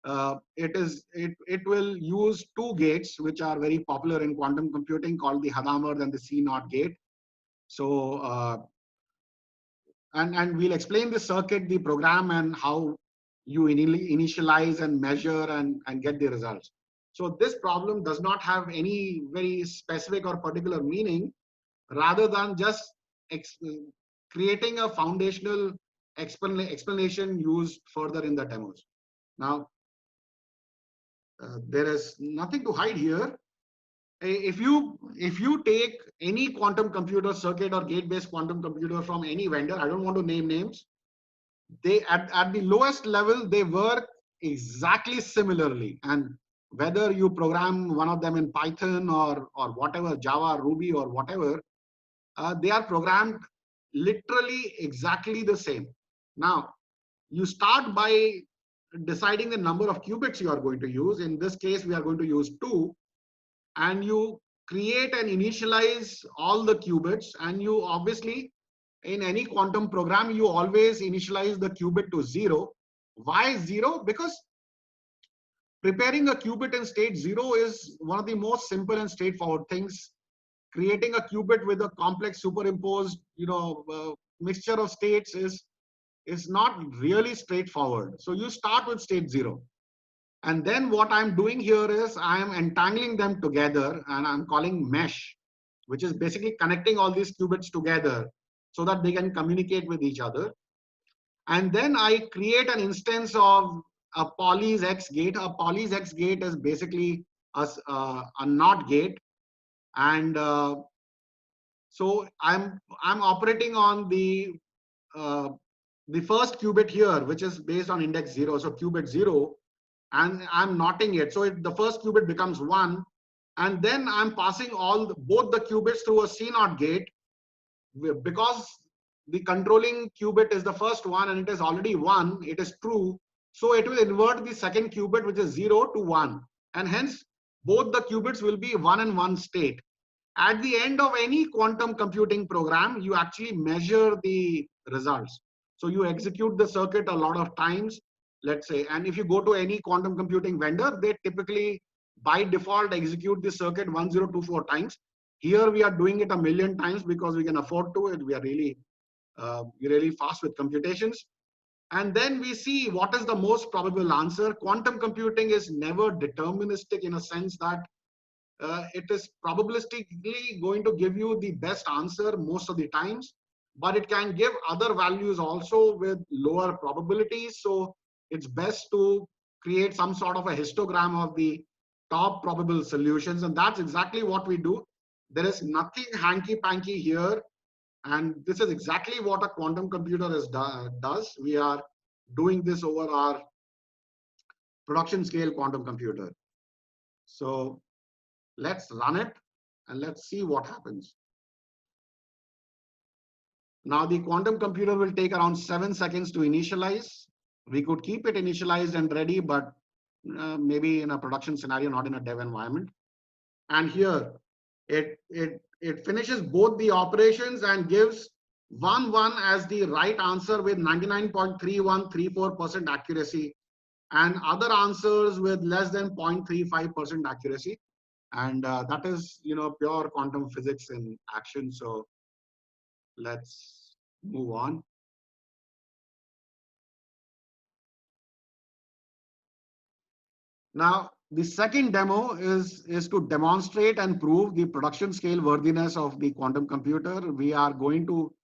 It will use two gates which are very popular in quantum computing, called the Hadamard and the CNOT gate. So and we'll explain the circuit, the program, and how you initialize and measure and get the results. So this problem does not have any very specific or particular meaning, rather than just creating a foundational explanation used further in the demos. Now, there is nothing to hide here. If you take any quantum computer circuit or gate-based quantum computer from any vendor, I don't want to name names, they at the lowest level they work exactly similarly. And whether you program one of them in Python or whatever, Java, Ruby, or whatever, they are programmed literally exactly the same. Now, you start by deciding the number of qubits you are going to use. In this case, we are going to use 2. And you create and initialize all the qubits. And you obviously, in any quantum program, you always initialize the qubit to 0. Why 0? Because preparing a qubit in state 0 is one of the most simple and straightforward things. Creating a qubit with a complex superimposed, mixture of states is not really straightforward. So you start with state 0. And then what I'm doing here is I'm entangling them together, and I'm calling mesh, which is basically connecting all these qubits together so that they can communicate with each other. And then I create an instance of a Polys X gate. A Polys X gate is basically a NOT gate. And so I'm operating on the first qubit here, which is based on index 0. So qubit 0, and I'm knotting it. So the first qubit becomes 1. And then I'm passing both the qubits through a CNOT gate, because the controlling qubit is the first one and it is already 1. It is true. So it will invert the second qubit, which is 0, to 1. And hence, both the qubits will be 1 and 1 state. At the end of any quantum computing program, you actually measure the results. So you execute the circuit a lot of times, let's say, and if you go to any quantum computing vendor, they typically by default execute the circuit 1024 times. Here we are doing it a million times because we can afford to. We are really fast with computations. And then we see what is the most probable answer. Quantum computing is never deterministic, in a sense that it is probabilistically going to give you the best answer most of the times, but it can give other values also with lower probabilities. So it's best to create some sort of a histogram of the top probable solutions. And that's exactly what we do. There is nothing hanky-panky here. And this is exactly what a quantum computer does. We are doing this over our production scale quantum computer. So let's run it and let's see what happens. Now the quantum computer will take around 7 seconds to initialize. We could keep it initialized and ready, but maybe in a production scenario, not in a dev environment. And here it finishes both the operations and gives 1 as the right answer with 99.3134% accuracy, and other answers with less than 0.35% accuracy. And that is, pure quantum physics in action. So let's move on. Now, the second demo is to demonstrate and prove the production scale worthiness of the quantum computer. We are going to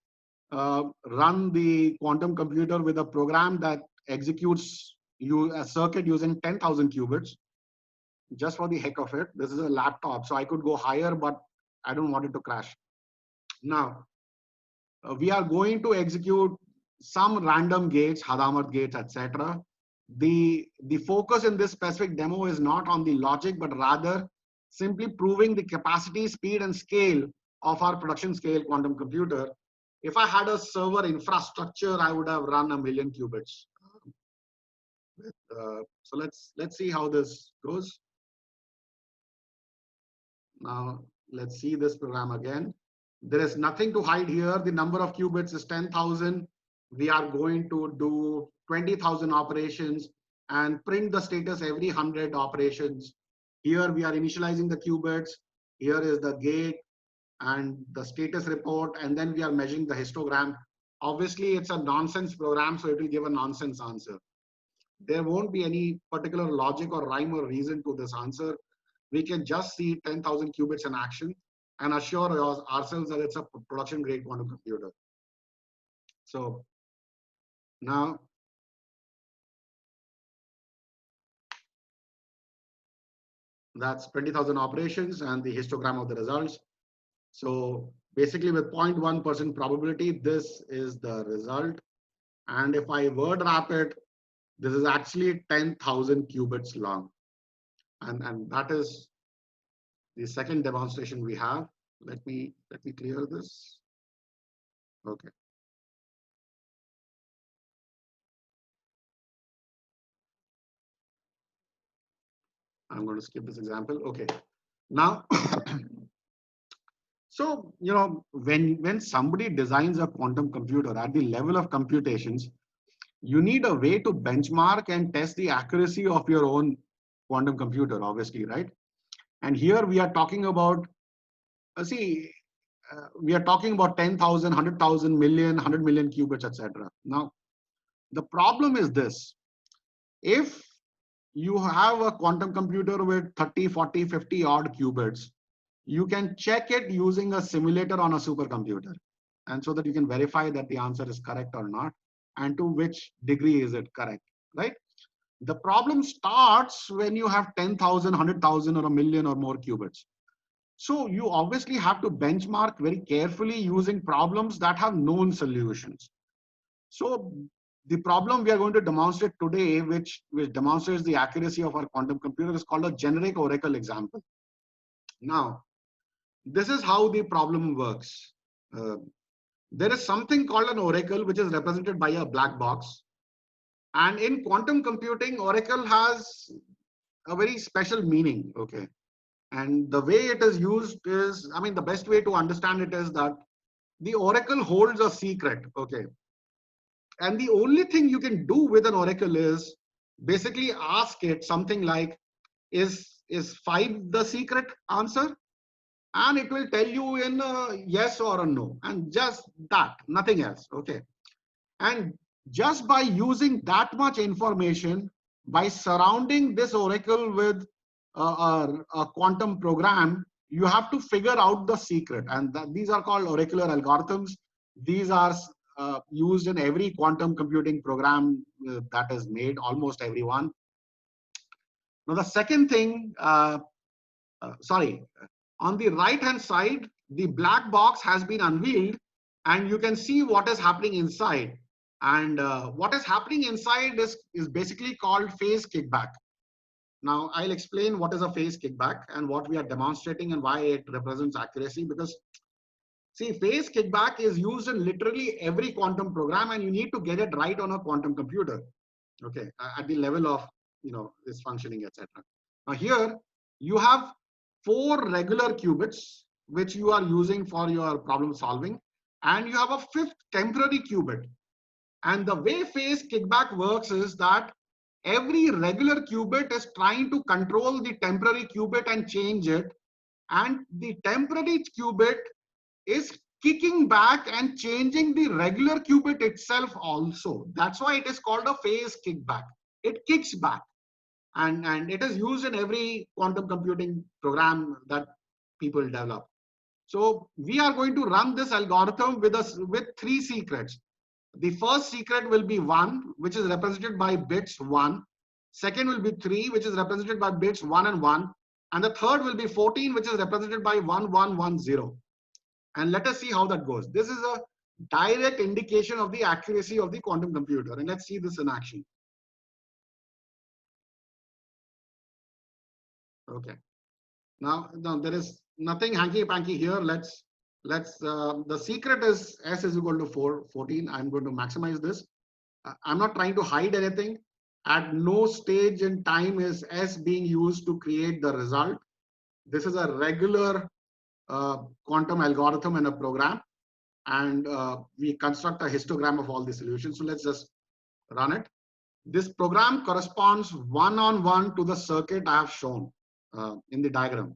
run the quantum computer with a program that executes a circuit using 10,000 qubits just for the heck of it. This is a laptop, so I could go higher, but I don't want it to crash. Now, we are going to execute some random gates, Hadamard gates, etc. The focus in this specific demo is not on the logic, but rather simply proving the capacity, speed, and scale of our production scale quantum computer. If I had a server infrastructure, I would have run 1,000,000 qubits. So let's see how this goes. Now let's see this program again. There is nothing to hide here. The number of qubits is 10,000. We are going to do 20,000 operations and print the status every 100 operations. Here we are initializing the qubits. Here is the gate and the status report, and then we are measuring the histogram. Obviously, it's a nonsense program, so it will give a nonsense answer. There won't be any particular logic or rhyme or reason to this answer. We can just see 10,000 qubits in action and assure ourselves that it's a production grade quantum computer. So now that's 20,000 operations and the histogram of the results. So basically with 0.1% probability, this is the result. And if I word wrap it, this is actually 10,000 qubits long. And that is the second demonstration we have. Let me clear this. Okay. I'm going to skip this example. Okay. Now, so when somebody designs a quantum computer at the level of computations, you need a way to benchmark and test the accuracy of your own quantum computer, obviously, right? And here we are talking about, we are talking about 10,000, 100,000, million, 100 million qubits, etc. Now, the problem is this. If you have a quantum computer with 30, 40, 50 odd qubits, you can check it using a simulator on a supercomputer. And so that you can verify that the answer is correct or not, and to which degree is it correct, right? The problem starts when you have 10,000, 100,000 or a million or more qubits. So you obviously have to benchmark very carefully using problems that have known solutions. So the problem we are going to demonstrate today, which demonstrates the accuracy of our quantum computer, is called a generic oracle example. Now, this is how the problem works. There is something called an oracle, which is represented by a black box. And in quantum computing, oracle has a very special meaning, okay? And the way it is used is, the best way to understand it is that the oracle holds a secret, okay? And the only thing you can do with an oracle is basically ask it something like, is 5 the secret answer? And it will tell you in a yes or a no, and just that, nothing else, okay? And just by using that much information, by surrounding this oracle with a quantum program, you have to figure out the secret. And these are called oracular algorithms. These are used in every quantum computing program that is made, almost everyone. Now, the second thing, on the right hand side, the black box has been unveiled and you can see what is happening inside. And what is happening inside is basically called phase kickback. Now, I'll explain what is a phase kickback and what we are demonstrating and why it represents accuracy. Because, see, phase kickback is used in literally every quantum program and you need to get it right on a quantum computer, okay, at the level of, this functioning, etc. Now, here you have 4 regular qubits, which you are using for your problem solving, and you have a 5th temporary qubit. And the way phase kickback works is that every regular qubit is trying to control the temporary qubit and change it. And the temporary qubit is kicking back and changing the regular qubit itself also. That's why it is called a phase kickback. It kicks back. and it is used in every quantum computing program that people develop. So we are going to run this algorithm with three secrets. The first secret will be 1, which is represented by bits 1. Second will be 3, which is represented by bits 1 and 1. And the third will be 14, which is represented by 1110. And let us see how that goes. This is a direct indication of the accuracy of the quantum computer. And let's see this in action. Okay. Now there is nothing hanky panky here. The secret is S is equal to 14. I'm going to maximize this. I'm not trying to hide anything. At no stage in time is S being used to create the result. This is a regular quantum algorithm in a program, and we construct a histogram of all the solutions. So let's just run it. This program corresponds one-on-one to the circuit I have shown in the diagram.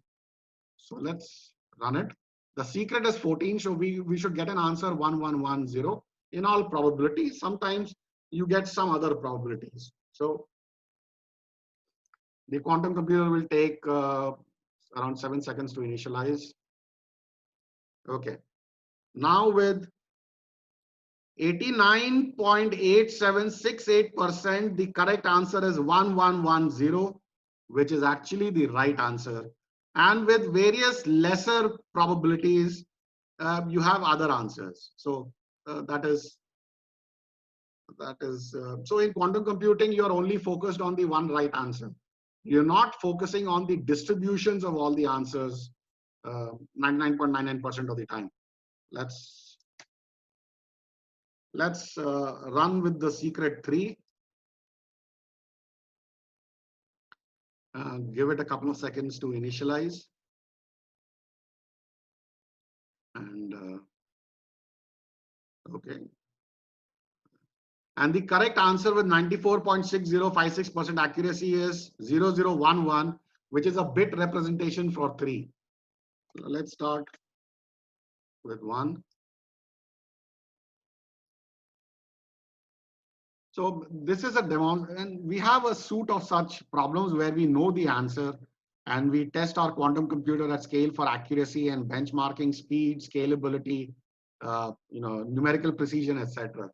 So let's run it. The secret is 14, so we should get an answer 1110 in all probability. Sometimes you get some other probabilities. So the quantum computer will take around 7 seconds to initialize. Okay. Now with 89.8768%, the correct answer is 1110, which is actually the right answer. And with various lesser probabilities, you have other answers. So that is so in quantum computing, you're only focused on the one right answer. You're not focusing on the distributions of all the answers 99.99% of the time. Let's run with the secret 3. Give it a couple of seconds to initialize. And okay. And the correct answer with 94.6056% accuracy is 0011, which is a bit representation for 3. Let's start with 1. So this is a demo, and we have a suite of such problems where we know the answer and we test our quantum computer at scale for accuracy and benchmarking, speed, scalability, numerical precision, etc.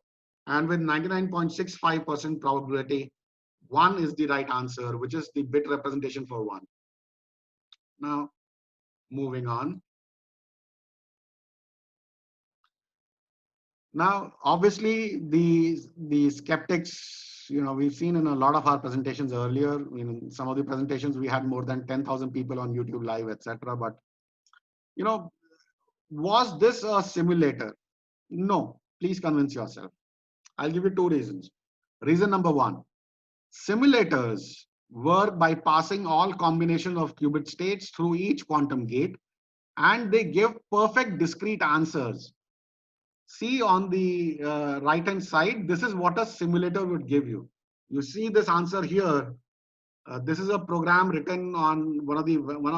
And with 99.65% probability, 1 is the right answer, which is the bit representation for 1. Now, moving on. Now, obviously, the skeptics, we've seen in a lot of our presentations earlier. In some of the presentations, we had more than 10,000 people on YouTube Live, etc. But, was this a simulator? No. Please convince yourself. I'll give you 2 reasons. Reason number 1, simulators work by passing all combinations of qubit states through each quantum gate, and they give perfect discrete answers. See on the right hand side, this is what a simulator would give you. You see this answer here. This is a program written on one of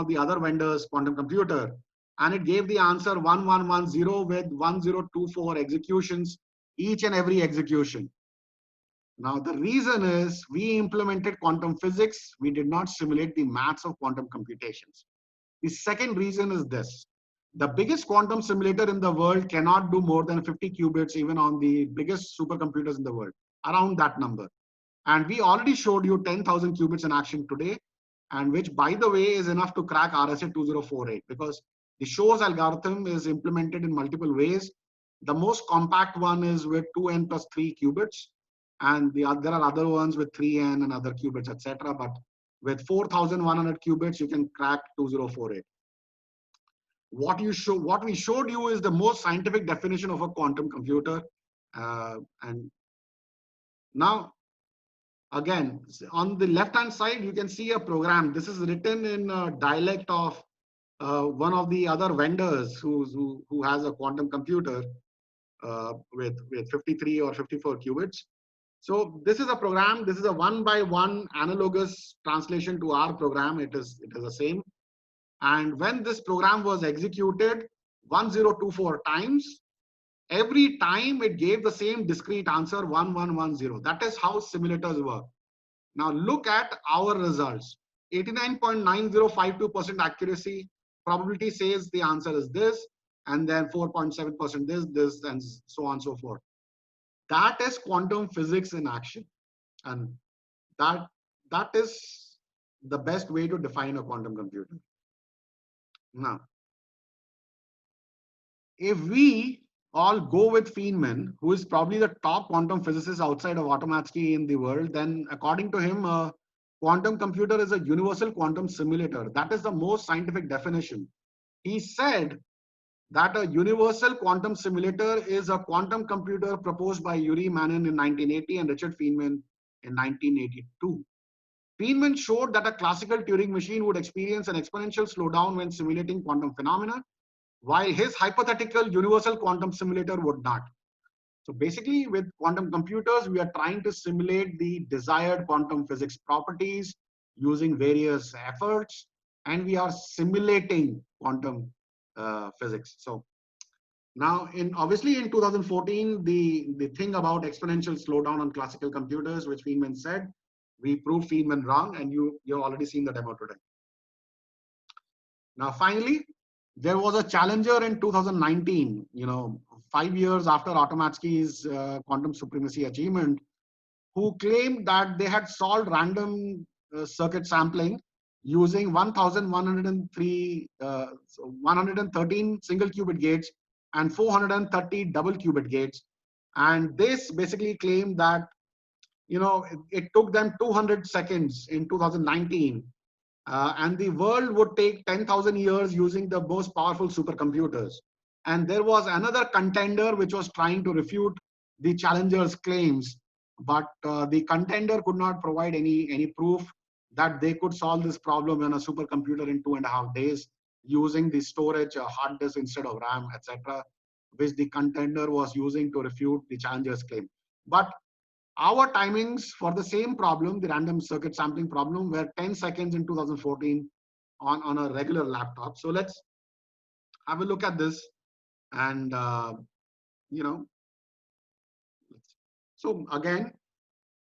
the other vendors' quantum computer, and it gave the answer 1110 with 1024 executions, each and every execution. Now the reason is we implemented quantum physics. We did not simulate the maths of quantum computations. The second reason is this. The biggest quantum simulator in the world cannot do more than 50 qubits, even on the biggest supercomputers in the world, around that number. And we already showed you 10,000 qubits in action today, and which, by the way, is enough to crack RSA 2048, because the Shor's algorithm is implemented in multiple ways. The most compact one is with 2n plus 3 qubits, and there are other ones with 3n and other qubits, etc. But with 4,100 qubits, you can crack 2048. What we showed you is the most scientific definition of a quantum computer. And now, again, on the left-hand side, you can see a program. This is written in a dialect of one of the other vendors who has a quantum computer with 53 or 54 qubits. So this is a program. This is a one-by-one analogous translation to our program. It is the same. And when this program was executed 1024 times, every time it gave the same discrete answer 1110. That is how simulators work. Now look at our results. 89.9052% accuracy. Probability says the answer is this, and then 4.7% this, and so on and so forth. That is quantum physics in action. And that is the best way to define a quantum computer. Now, if we all go with Feynman, who is probably the top quantum physicist outside of Automatsky in the world, then according to him, a quantum computer is a universal quantum simulator. That is the most scientific definition. He said that a universal quantum simulator is a quantum computer proposed by Yuri Manin in 1980 and Richard Feynman in 1982. Feynman showed that a classical Turing machine would experience an exponential slowdown when simulating quantum phenomena, while his hypothetical universal quantum simulator would not. So basically, with quantum computers, we are trying to simulate the desired quantum physics properties using various efforts, and we are simulating quantum physics. So now, obviously in 2014, the thing about exponential slowdown on classical computers, which Feynman said, we proved Feynman wrong, and you've already seen the demo today. Now, finally, there was a challenger in 2019, 5 years after Automatsky's quantum supremacy achievement, who claimed that they had solved random circuit sampling using 1,13 single qubit gates and 430 double qubit gates. And this basically claimed that, it took them 200 seconds in 2019, and the world would take 10,000 years using the most powerful supercomputers. And there was another contender which was trying to refute the challenger's claims, but the contender could not provide any proof that they could solve this problem in a supercomputer in 2.5 days using the storage hard disk instead of RAM, etc., which the contender was using to refute the challenger's claim. But our timings for the same problem, the random circuit sampling problem, were 10 seconds in 2014 on a regular laptop. So let's have a look at this. And, so again,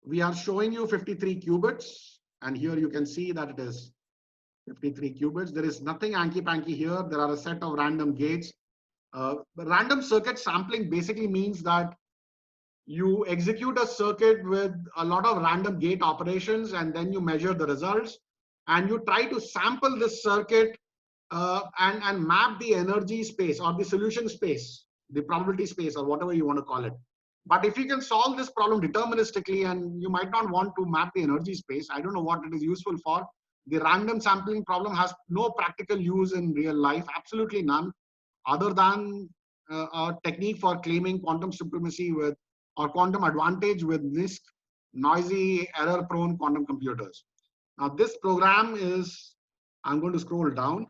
we are showing you 53 qubits. And here you can see that it is 53 qubits. There is nothing hanky-panky here. There are a set of random gates. Random circuit sampling basically means that you execute a circuit with a lot of random gate operations, and then you measure the results, and you try to sample this circuit and map the energy space or the solution space, the probability space, or whatever you want to call it. But if you can solve this problem deterministically, and you might not want to map the energy space, I don't know what it is useful for. The random sampling problem has no practical use in real life, absolutely none, other than a technique for claiming quantum supremacy with or quantum advantage with NISQ, noisy, error-prone quantum computers. Now, this program is, I'm going to scroll down.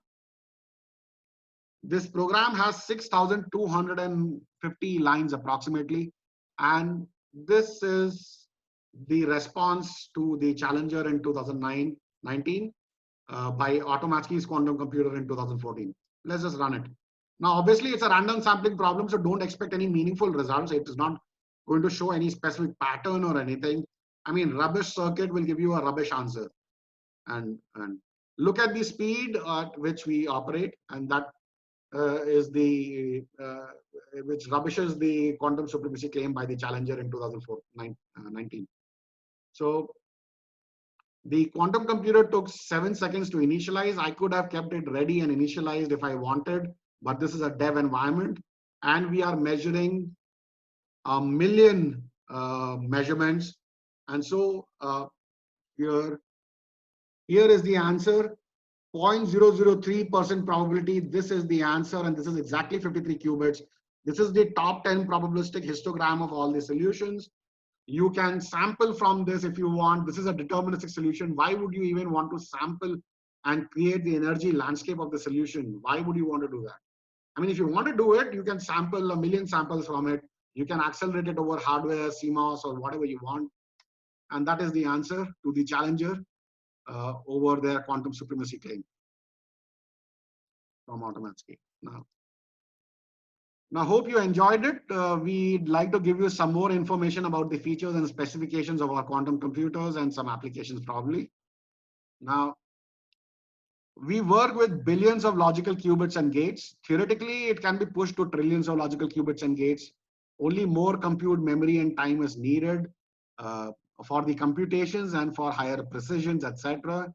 This program has 6,250 lines approximately, and this is the response to the challenger in 2019 by Automatsky's quantum computer in 2014. Let's just run it. Now, obviously, it's a random sampling problem, so don't expect any meaningful results. It is not going to show any specific pattern or anything. I mean, rubbish circuit will give you a rubbish answer. And look at the speed at which we operate, and that is the which rubbishes the quantum supremacy claim by the challenger in 2019. So the quantum computer took 7 seconds to initialize. I could have kept it ready and initialized if I wanted, but this is a dev environment, and we are measuring 1 million measurements. And so here is the answer, 0.003% probability. This is the answer, and this is exactly 53 qubits. This is the top 10 probabilistic histogram of all the solutions. You can sample from this if you want. This is a deterministic solution. Why would you even want to sample and create the energy landscape of the solution? Why would you want to do that? I mean, if you want to do it, you can sample 1 million samples from it. You can accelerate it over hardware, CMOS, or whatever you want. And that is the answer to the challenger over their quantum supremacy claim from Automatsky. Now, Now, hope you enjoyed it. We'd like to give you some more information about the features and specifications of our quantum computers and some applications probably. Now, we work with billions of logical qubits and gates. Theoretically, it can be pushed to trillions of logical qubits and gates. Only more compute memory and time is needed uh, for the computations and for higher precisions, etc.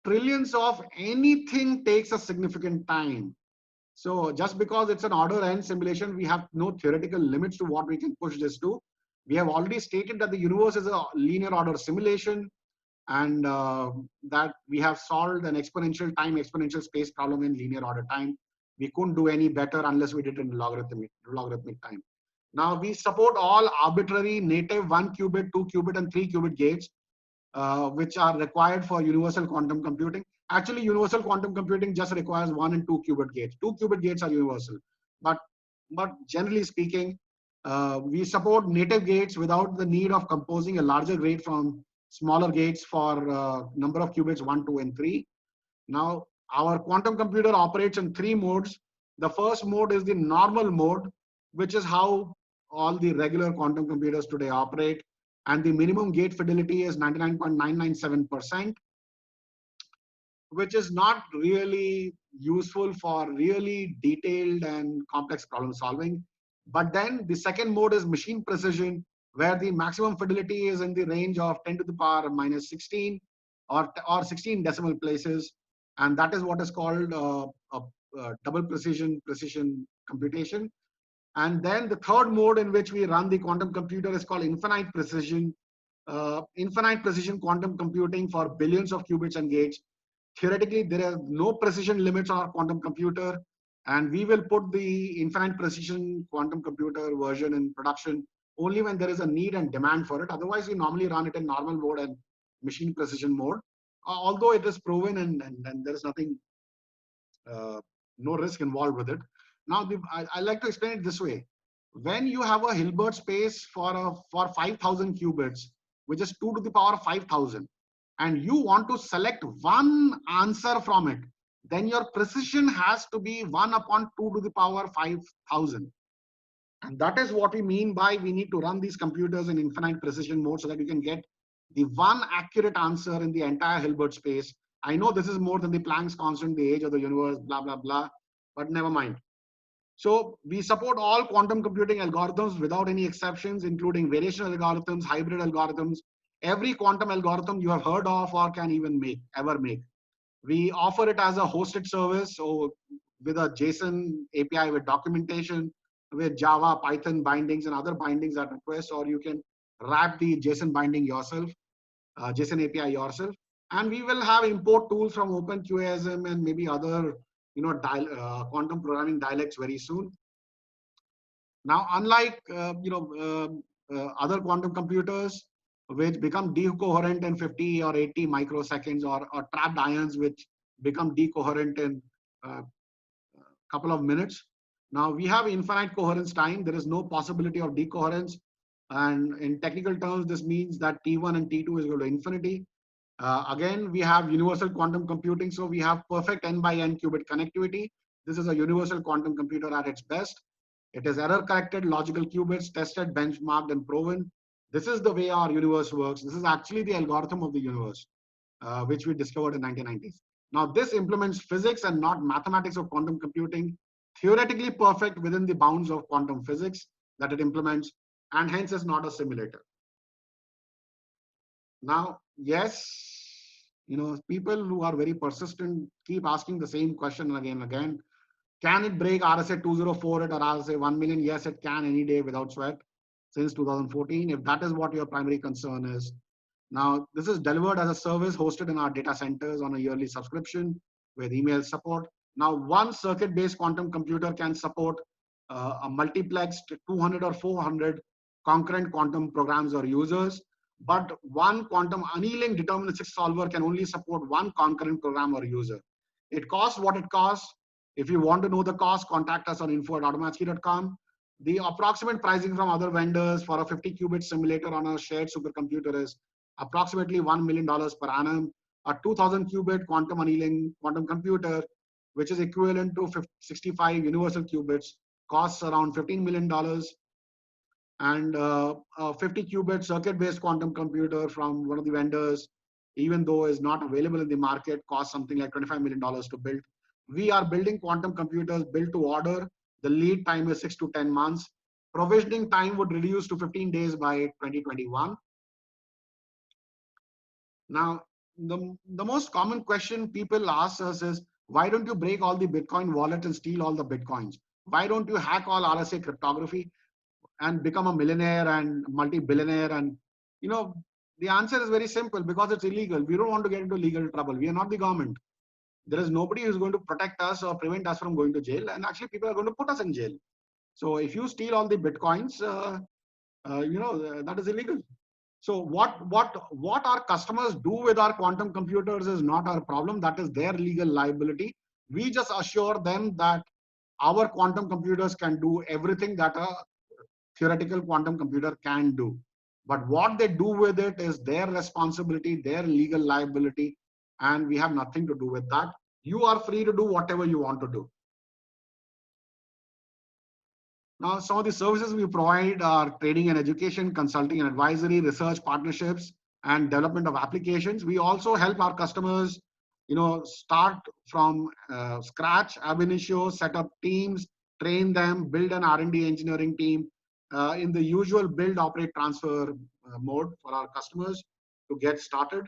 Trillions of anything takes a significant time. So just because it's an order n simulation, we have no theoretical limits to what we can push this to. We have already stated that the universe is a linear order simulation, and that we have solved an exponential time, exponential space problem in linear order time. We couldn't do any better unless we did it in logarithmic time. Now we support all arbitrary native 1 qubit, 2 qubit, and 3 qubit gates, which are required for universal quantum computing. Actually, universal quantum computing just requires 1 and 2 qubit gates. 2 qubit gates are universal, but generally speaking, we support native gates without the need of composing a larger gate from smaller gates for number of qubits 1, 2, and 3. Now, our quantum computer operates in 3 modes. The first mode is the normal mode, which is how all the regular quantum computers today operate. And the minimum gate fidelity is 99.997%, which is not really useful for really detailed and complex problem solving. But then the second mode is machine precision, where the maximum fidelity is in the range of 10 to the power minus 16 or 16 decimal places. And that is what is called a double precision computation. And then the third mode in which we run the quantum computer is called infinite precision. Infinite precision quantum computing for billions of qubits and gates. Theoretically, there are no precision limits on our quantum computer, and we will put the infinite precision quantum computer version in production only when there is a need and demand for it. Otherwise, we normally run it in normal mode and machine precision mode, although it is proven and there is nothing, no risk involved with it. Now, I like to explain it this way. When you have a Hilbert space for 5,000 qubits, which is 2 to the power 5,000, and you want to select one answer from it, then your precision has to be 1 upon 2 to the power 5,000. And that is what we mean by we need to run these computers in infinite precision mode so that you can get the one accurate answer in the entire Hilbert space. I know this is more than the Planck's constant, the age of the universe, blah, blah, blah, but never mind. So we support all quantum computing algorithms without any exceptions, including variational algorithms, hybrid algorithms, every quantum algorithm you have heard of or can even ever make. We offer it as a hosted service, or with a JSON API with documentation, with Java, Python bindings and other bindings at request, or you can wrap the JSON binding yourself, JSON API yourself. And we will have import tools from OpenQASM and maybe other, quantum programming dialects very soon. Now, unlike other quantum computers, which become decoherent in 50 or 80 microseconds, or trapped ions which become decoherent in a couple of minutes. Now we have infinite coherence time. There is no possibility of decoherence. And in technical terms, this means that T1 and T2 is equal to infinity. Again, we have universal quantum computing. So we have perfect n by n qubit connectivity. This is a universal quantum computer at its best. It is error corrected, logical qubits, tested, benchmarked, and proven. This is the way our universe works. This is actually the algorithm of the universe, which we discovered in 1990s. Now, this implements physics and not mathematics of quantum computing, theoretically perfect within the bounds of quantum physics that it implements, and hence is not a simulator. Now, yes, people who are very persistent keep asking the same question again and again. Can it break RSA 2048 or RSA 1 million? Yes, it can any day without sweat since 2014, if that is what your primary concern is. Now, this is delivered as a service hosted in our data centers on a yearly subscription with email support. Now, one circuit-based quantum computer can support a multiplexed 200 or 400 concurrent quantum programs or users, but one quantum annealing deterministic solver can only support one concurrent program or user. It costs what it costs. If you want to know the cost, contact us on info@automatsky.com. The approximate pricing from other vendors for a 50 qubit simulator on a shared supercomputer is approximately $1 million per annum. A 2000 qubit quantum annealing quantum computer, which is equivalent to 65 universal qubits, costs around $15 million, and a 50 qubit circuit based quantum computer from one of the vendors, even though is not available in the market, costs something like $25 million to build. We are building quantum computers built to order. The lead time is 6 to 10 months. Provisioning time would reduce to 15 days by 2021. Now, the most common question people ask us is, why don't you break all the Bitcoin wallets and steal all the Bitcoins? Why don't you hack all RSA cryptography and become a millionaire and multi-billionaire? And the answer is very simple: because it's illegal. We don't want to get into legal trouble. We are not the government. There is nobody who's going to protect us or prevent us from going to jail. And actually, people are going to put us in jail. So if you steal all the Bitcoins, that is illegal. So what our customers do with our quantum computers is not our problem. That is their legal liability. We just assure them that our quantum computers can do everything that a theoretical quantum computer can do. But what they do with it is their responsibility, their legal liability, and we have nothing to do with that. You are free to do whatever you want to do. Now, some of the services we provide are training and education, consulting and advisory, research partnerships, and development of applications. We also help our customers, start from scratch, ab initio, set up teams, train them, build an R&D engineering team in the usual build, operate, transfer mode for our customers to get started.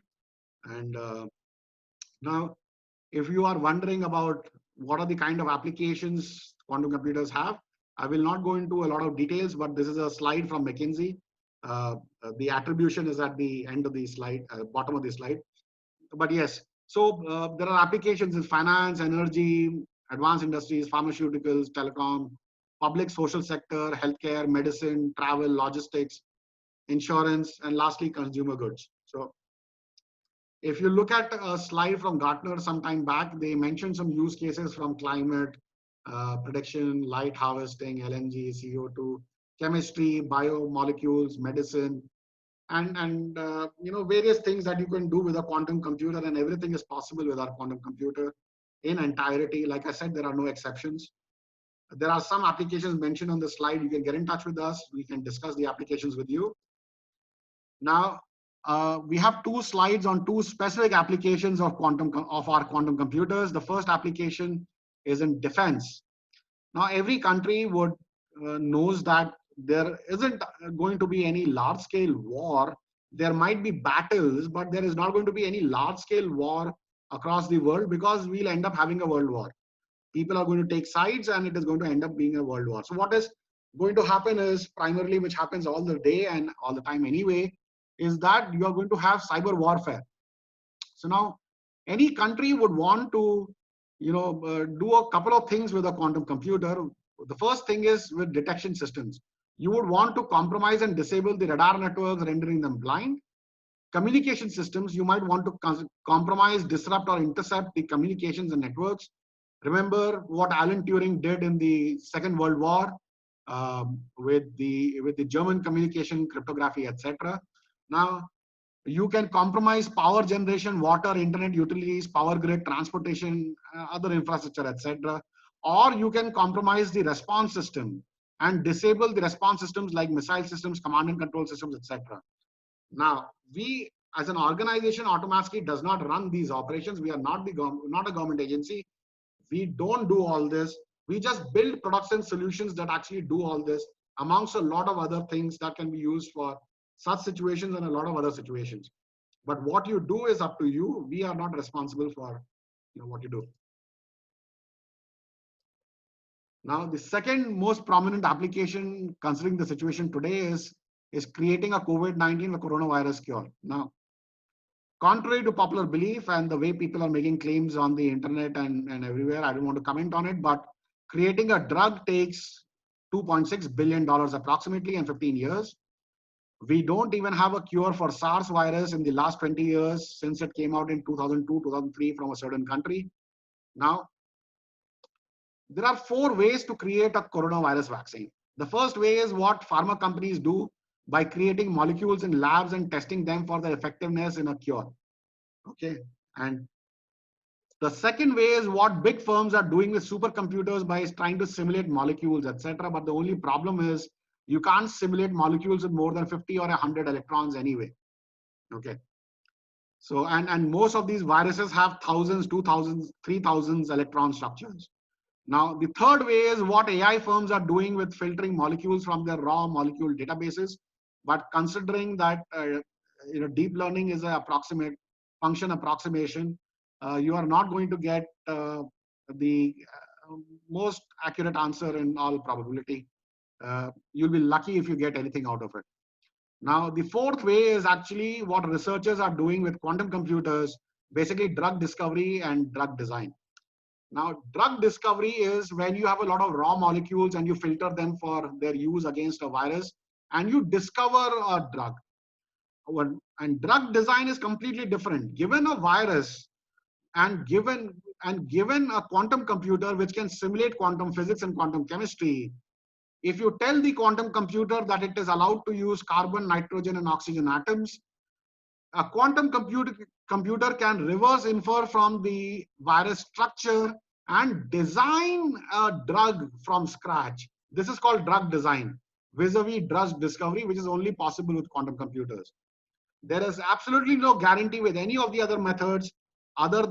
And now, if you are wondering about what are the kind of applications quantum computers have, I will not go into a lot of details, but this is a slide from McKinsey. The attribution is at the end of the slide, bottom of the slide. But yes, so there are applications in finance, energy, advanced industries, pharmaceuticals, telecom, public social sector, healthcare, medicine, travel, logistics, insurance, and lastly, consumer goods. So if you look at a slide from Gartner some time back, they mentioned some use cases from climate prediction, light harvesting, LNG, CO2, chemistry, biomolecules, medicine, and various things that you can do with a quantum computer, and everything is possible with our quantum computer in entirety. Like I said, there are no exceptions. There are some applications mentioned on the slide. You can get in touch with us. We can discuss the applications with you. Now, we have two slides on two specific applications of our quantum computers. The first application is in defense. Now, every country knows that there isn't going to be any large-scale war. There might be battles, but there is not going to be any large-scale war across the world, because we'll end up having a world war. People are going to take sides, and it is going to end up being a world war. So what is going to happen is, primarily, which happens all the day and all the time anyway, is that you are going to have cyber warfare. So now, any country would want to do a couple of things with a quantum computer. The first thing is with detection systems. You would want to compromise and disable the radar networks, rendering them blind. Communication systems, you might want to compromise, disrupt, or intercept the communications and networks. Remember what Alan Turing did in the Second World War with the German communication, cryptography, etc. Now, you can compromise power generation, water, internet, utilities, power grid, transportation, other infrastructure, etc. Or you can compromise the response system and disable the response systems like missile systems, command and control systems, etc. Now, we as an organization, Automatsky does not run these operations. We are not a government agency. We don't do all this. We just build products and solutions that actually do all this, amongst a lot of other things that can be used for such situations and a lot of other situations. But what you do is up to you. We are not responsible for what you do. Now, the second most prominent application, considering the situation today, is creating a COVID-19 or coronavirus cure. Now, contrary to popular belief and the way people are making claims on the internet and everywhere, I don't want to comment on it, but creating a drug takes $2.6 billion approximately in 15 years. We don't even have a cure for SARS virus in the last 20 years since it came out in 2002, 2003 from a certain country. Now, there are 4 ways to create a coronavirus vaccine. The first way is what pharma companies do by creating molecules in labs and testing them for their effectiveness in a cure. Okay. And The second way is what big firms are doing with supercomputers by trying to simulate molecules, etc. But the only problem is you can't simulate molecules with more than 50 or 100 electrons anyway. Okay. So, and most of these viruses have thousands, 2000s, 3000s electron structures. Now, the third way is what AI firms are doing with filtering molecules from their raw molecule databases. But considering that deep learning is an approximate function approximation, you are not going to get the most accurate answer in all probability. You'll be lucky if you get anything out of it. Now, the fourth way is actually what researchers are doing with quantum computers, basically drug discovery and drug design. Now, drug discovery is when you have a lot of raw molecules and you filter them for their use against a virus and you discover a drug. And drug design is completely different. Given a virus and given a quantum computer which can simulate quantum physics and quantum chemistry, if you tell the quantum computer that it is allowed to use carbon, nitrogen, and oxygen atoms, a quantum computer can reverse infer from the virus structure and design a drug from scratch. This is called drug design, vis-a-vis drug discovery, which is only possible with quantum computers. There is absolutely no guarantee with any of the other methods other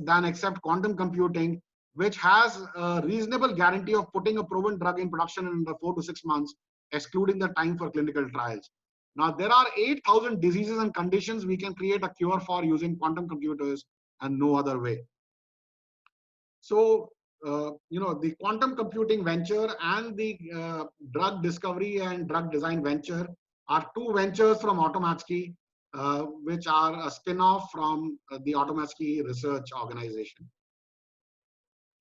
than except quantum computing, which has a reasonable guarantee of putting a proven drug in production in under 4 to 6 months, excluding the time for clinical trials. Now, there are 8,000 diseases and conditions we can create a cure for using quantum computers and no other way. So, the quantum computing venture and the drug discovery and drug design venture are two ventures from Automatsky, which are a spin-off from the Automatsky Research Organization.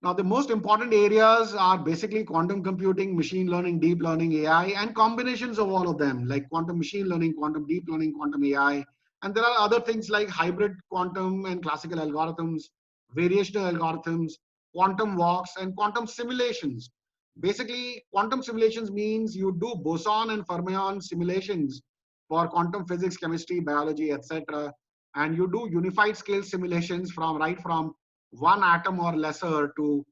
Now, the most important areas are basically quantum computing, machine learning, deep learning, AI, and combinations of all of them, like quantum machine learning, quantum deep learning, quantum AI. And there are other things like hybrid quantum and classical algorithms, variational algorithms, quantum walks, and quantum simulations. Basically, quantum simulations means you do boson and fermion simulations for quantum physics, chemistry, biology, etc. And you do unified scale simulations right from one atom or lesser to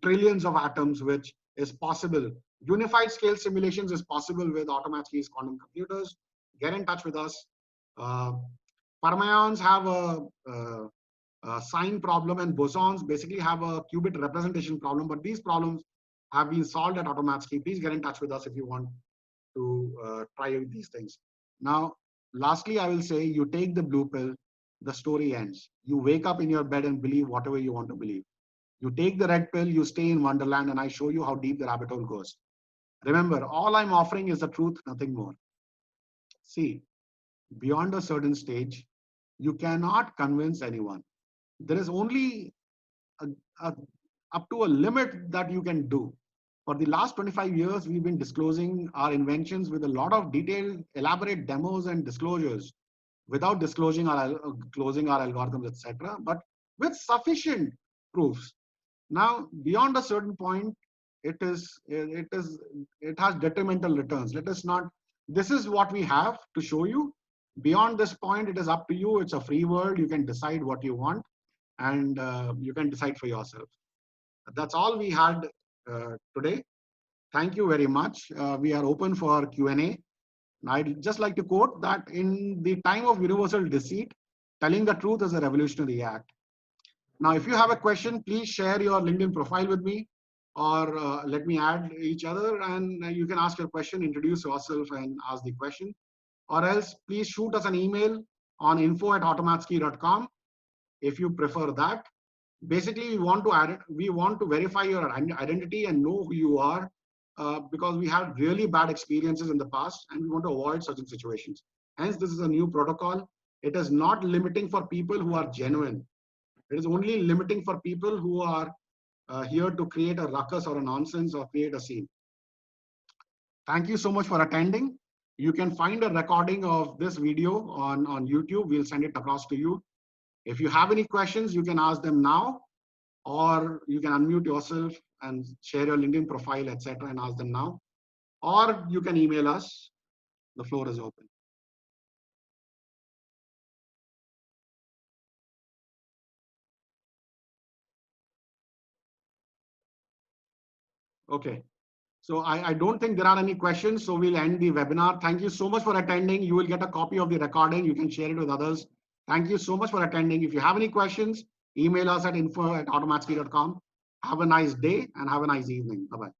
trillions of atoms, which is possible. Unified scale simulations is possible with Automatsky's quantum computers. Get in touch with us. Fermions have a sign problem, and bosons basically have a qubit representation problem, but these problems have been solved at Automatsky. Please get in touch with us if you want to try these things. Now, lastly, I will say you take the blue pill, the story ends. You wake up in your bed and believe whatever you want to believe. You take the red pill, you stay in Wonderland, and I show you how deep the rabbit hole goes. Remember, all I'm offering is the truth, nothing more. See, beyond a certain stage, you cannot convince anyone. There is only a, a, up to a limit that you can do. For the last 25 years, we've been disclosing our inventions with a lot of detailed, elaborate demos and disclosures without closing our algorithms, etc., but with sufficient proofs. Now, beyond a certain point, it has detrimental returns. Let us not. This is what we have to show you. Beyond this point, it is up to you. It's a free world. You can decide what you want, and you can decide for yourself. That's all we had today. Thank you very much. We are open for Q&A. I'd just like to quote that in the time of universal deceit, telling the truth is a revolutionary act. Now, if you have a question, please share your LinkedIn profile with me, or let me add each other, and you can ask your question, introduce yourself, and ask the question. Or else, please shoot us an email on info@automatsky.com if you prefer that. Basically, we want to verify your identity and know who you are, because we had really bad experiences in the past, and we want to avoid certain situations. Hence, this is a new protocol. It is not limiting for people who are genuine. It is only limiting for people who are here to create a ruckus or a nonsense or create a scene. Thank you so much for attending. You can find a recording of this video on YouTube. We'll send it across to you. If you have any questions, you can ask them now, or you can unmute yourself and share your LinkedIn profile, etc., and ask them now. Or you can email us. The floor is open. Okay. So I don't think there are any questions. So we'll end the webinar. Thank you so much for attending. You will get a copy of the recording. You can share it with others. Thank you so much for attending. If you have any questions, email us at info@automatsky.com. Have a nice day and have a nice evening. Bye-bye.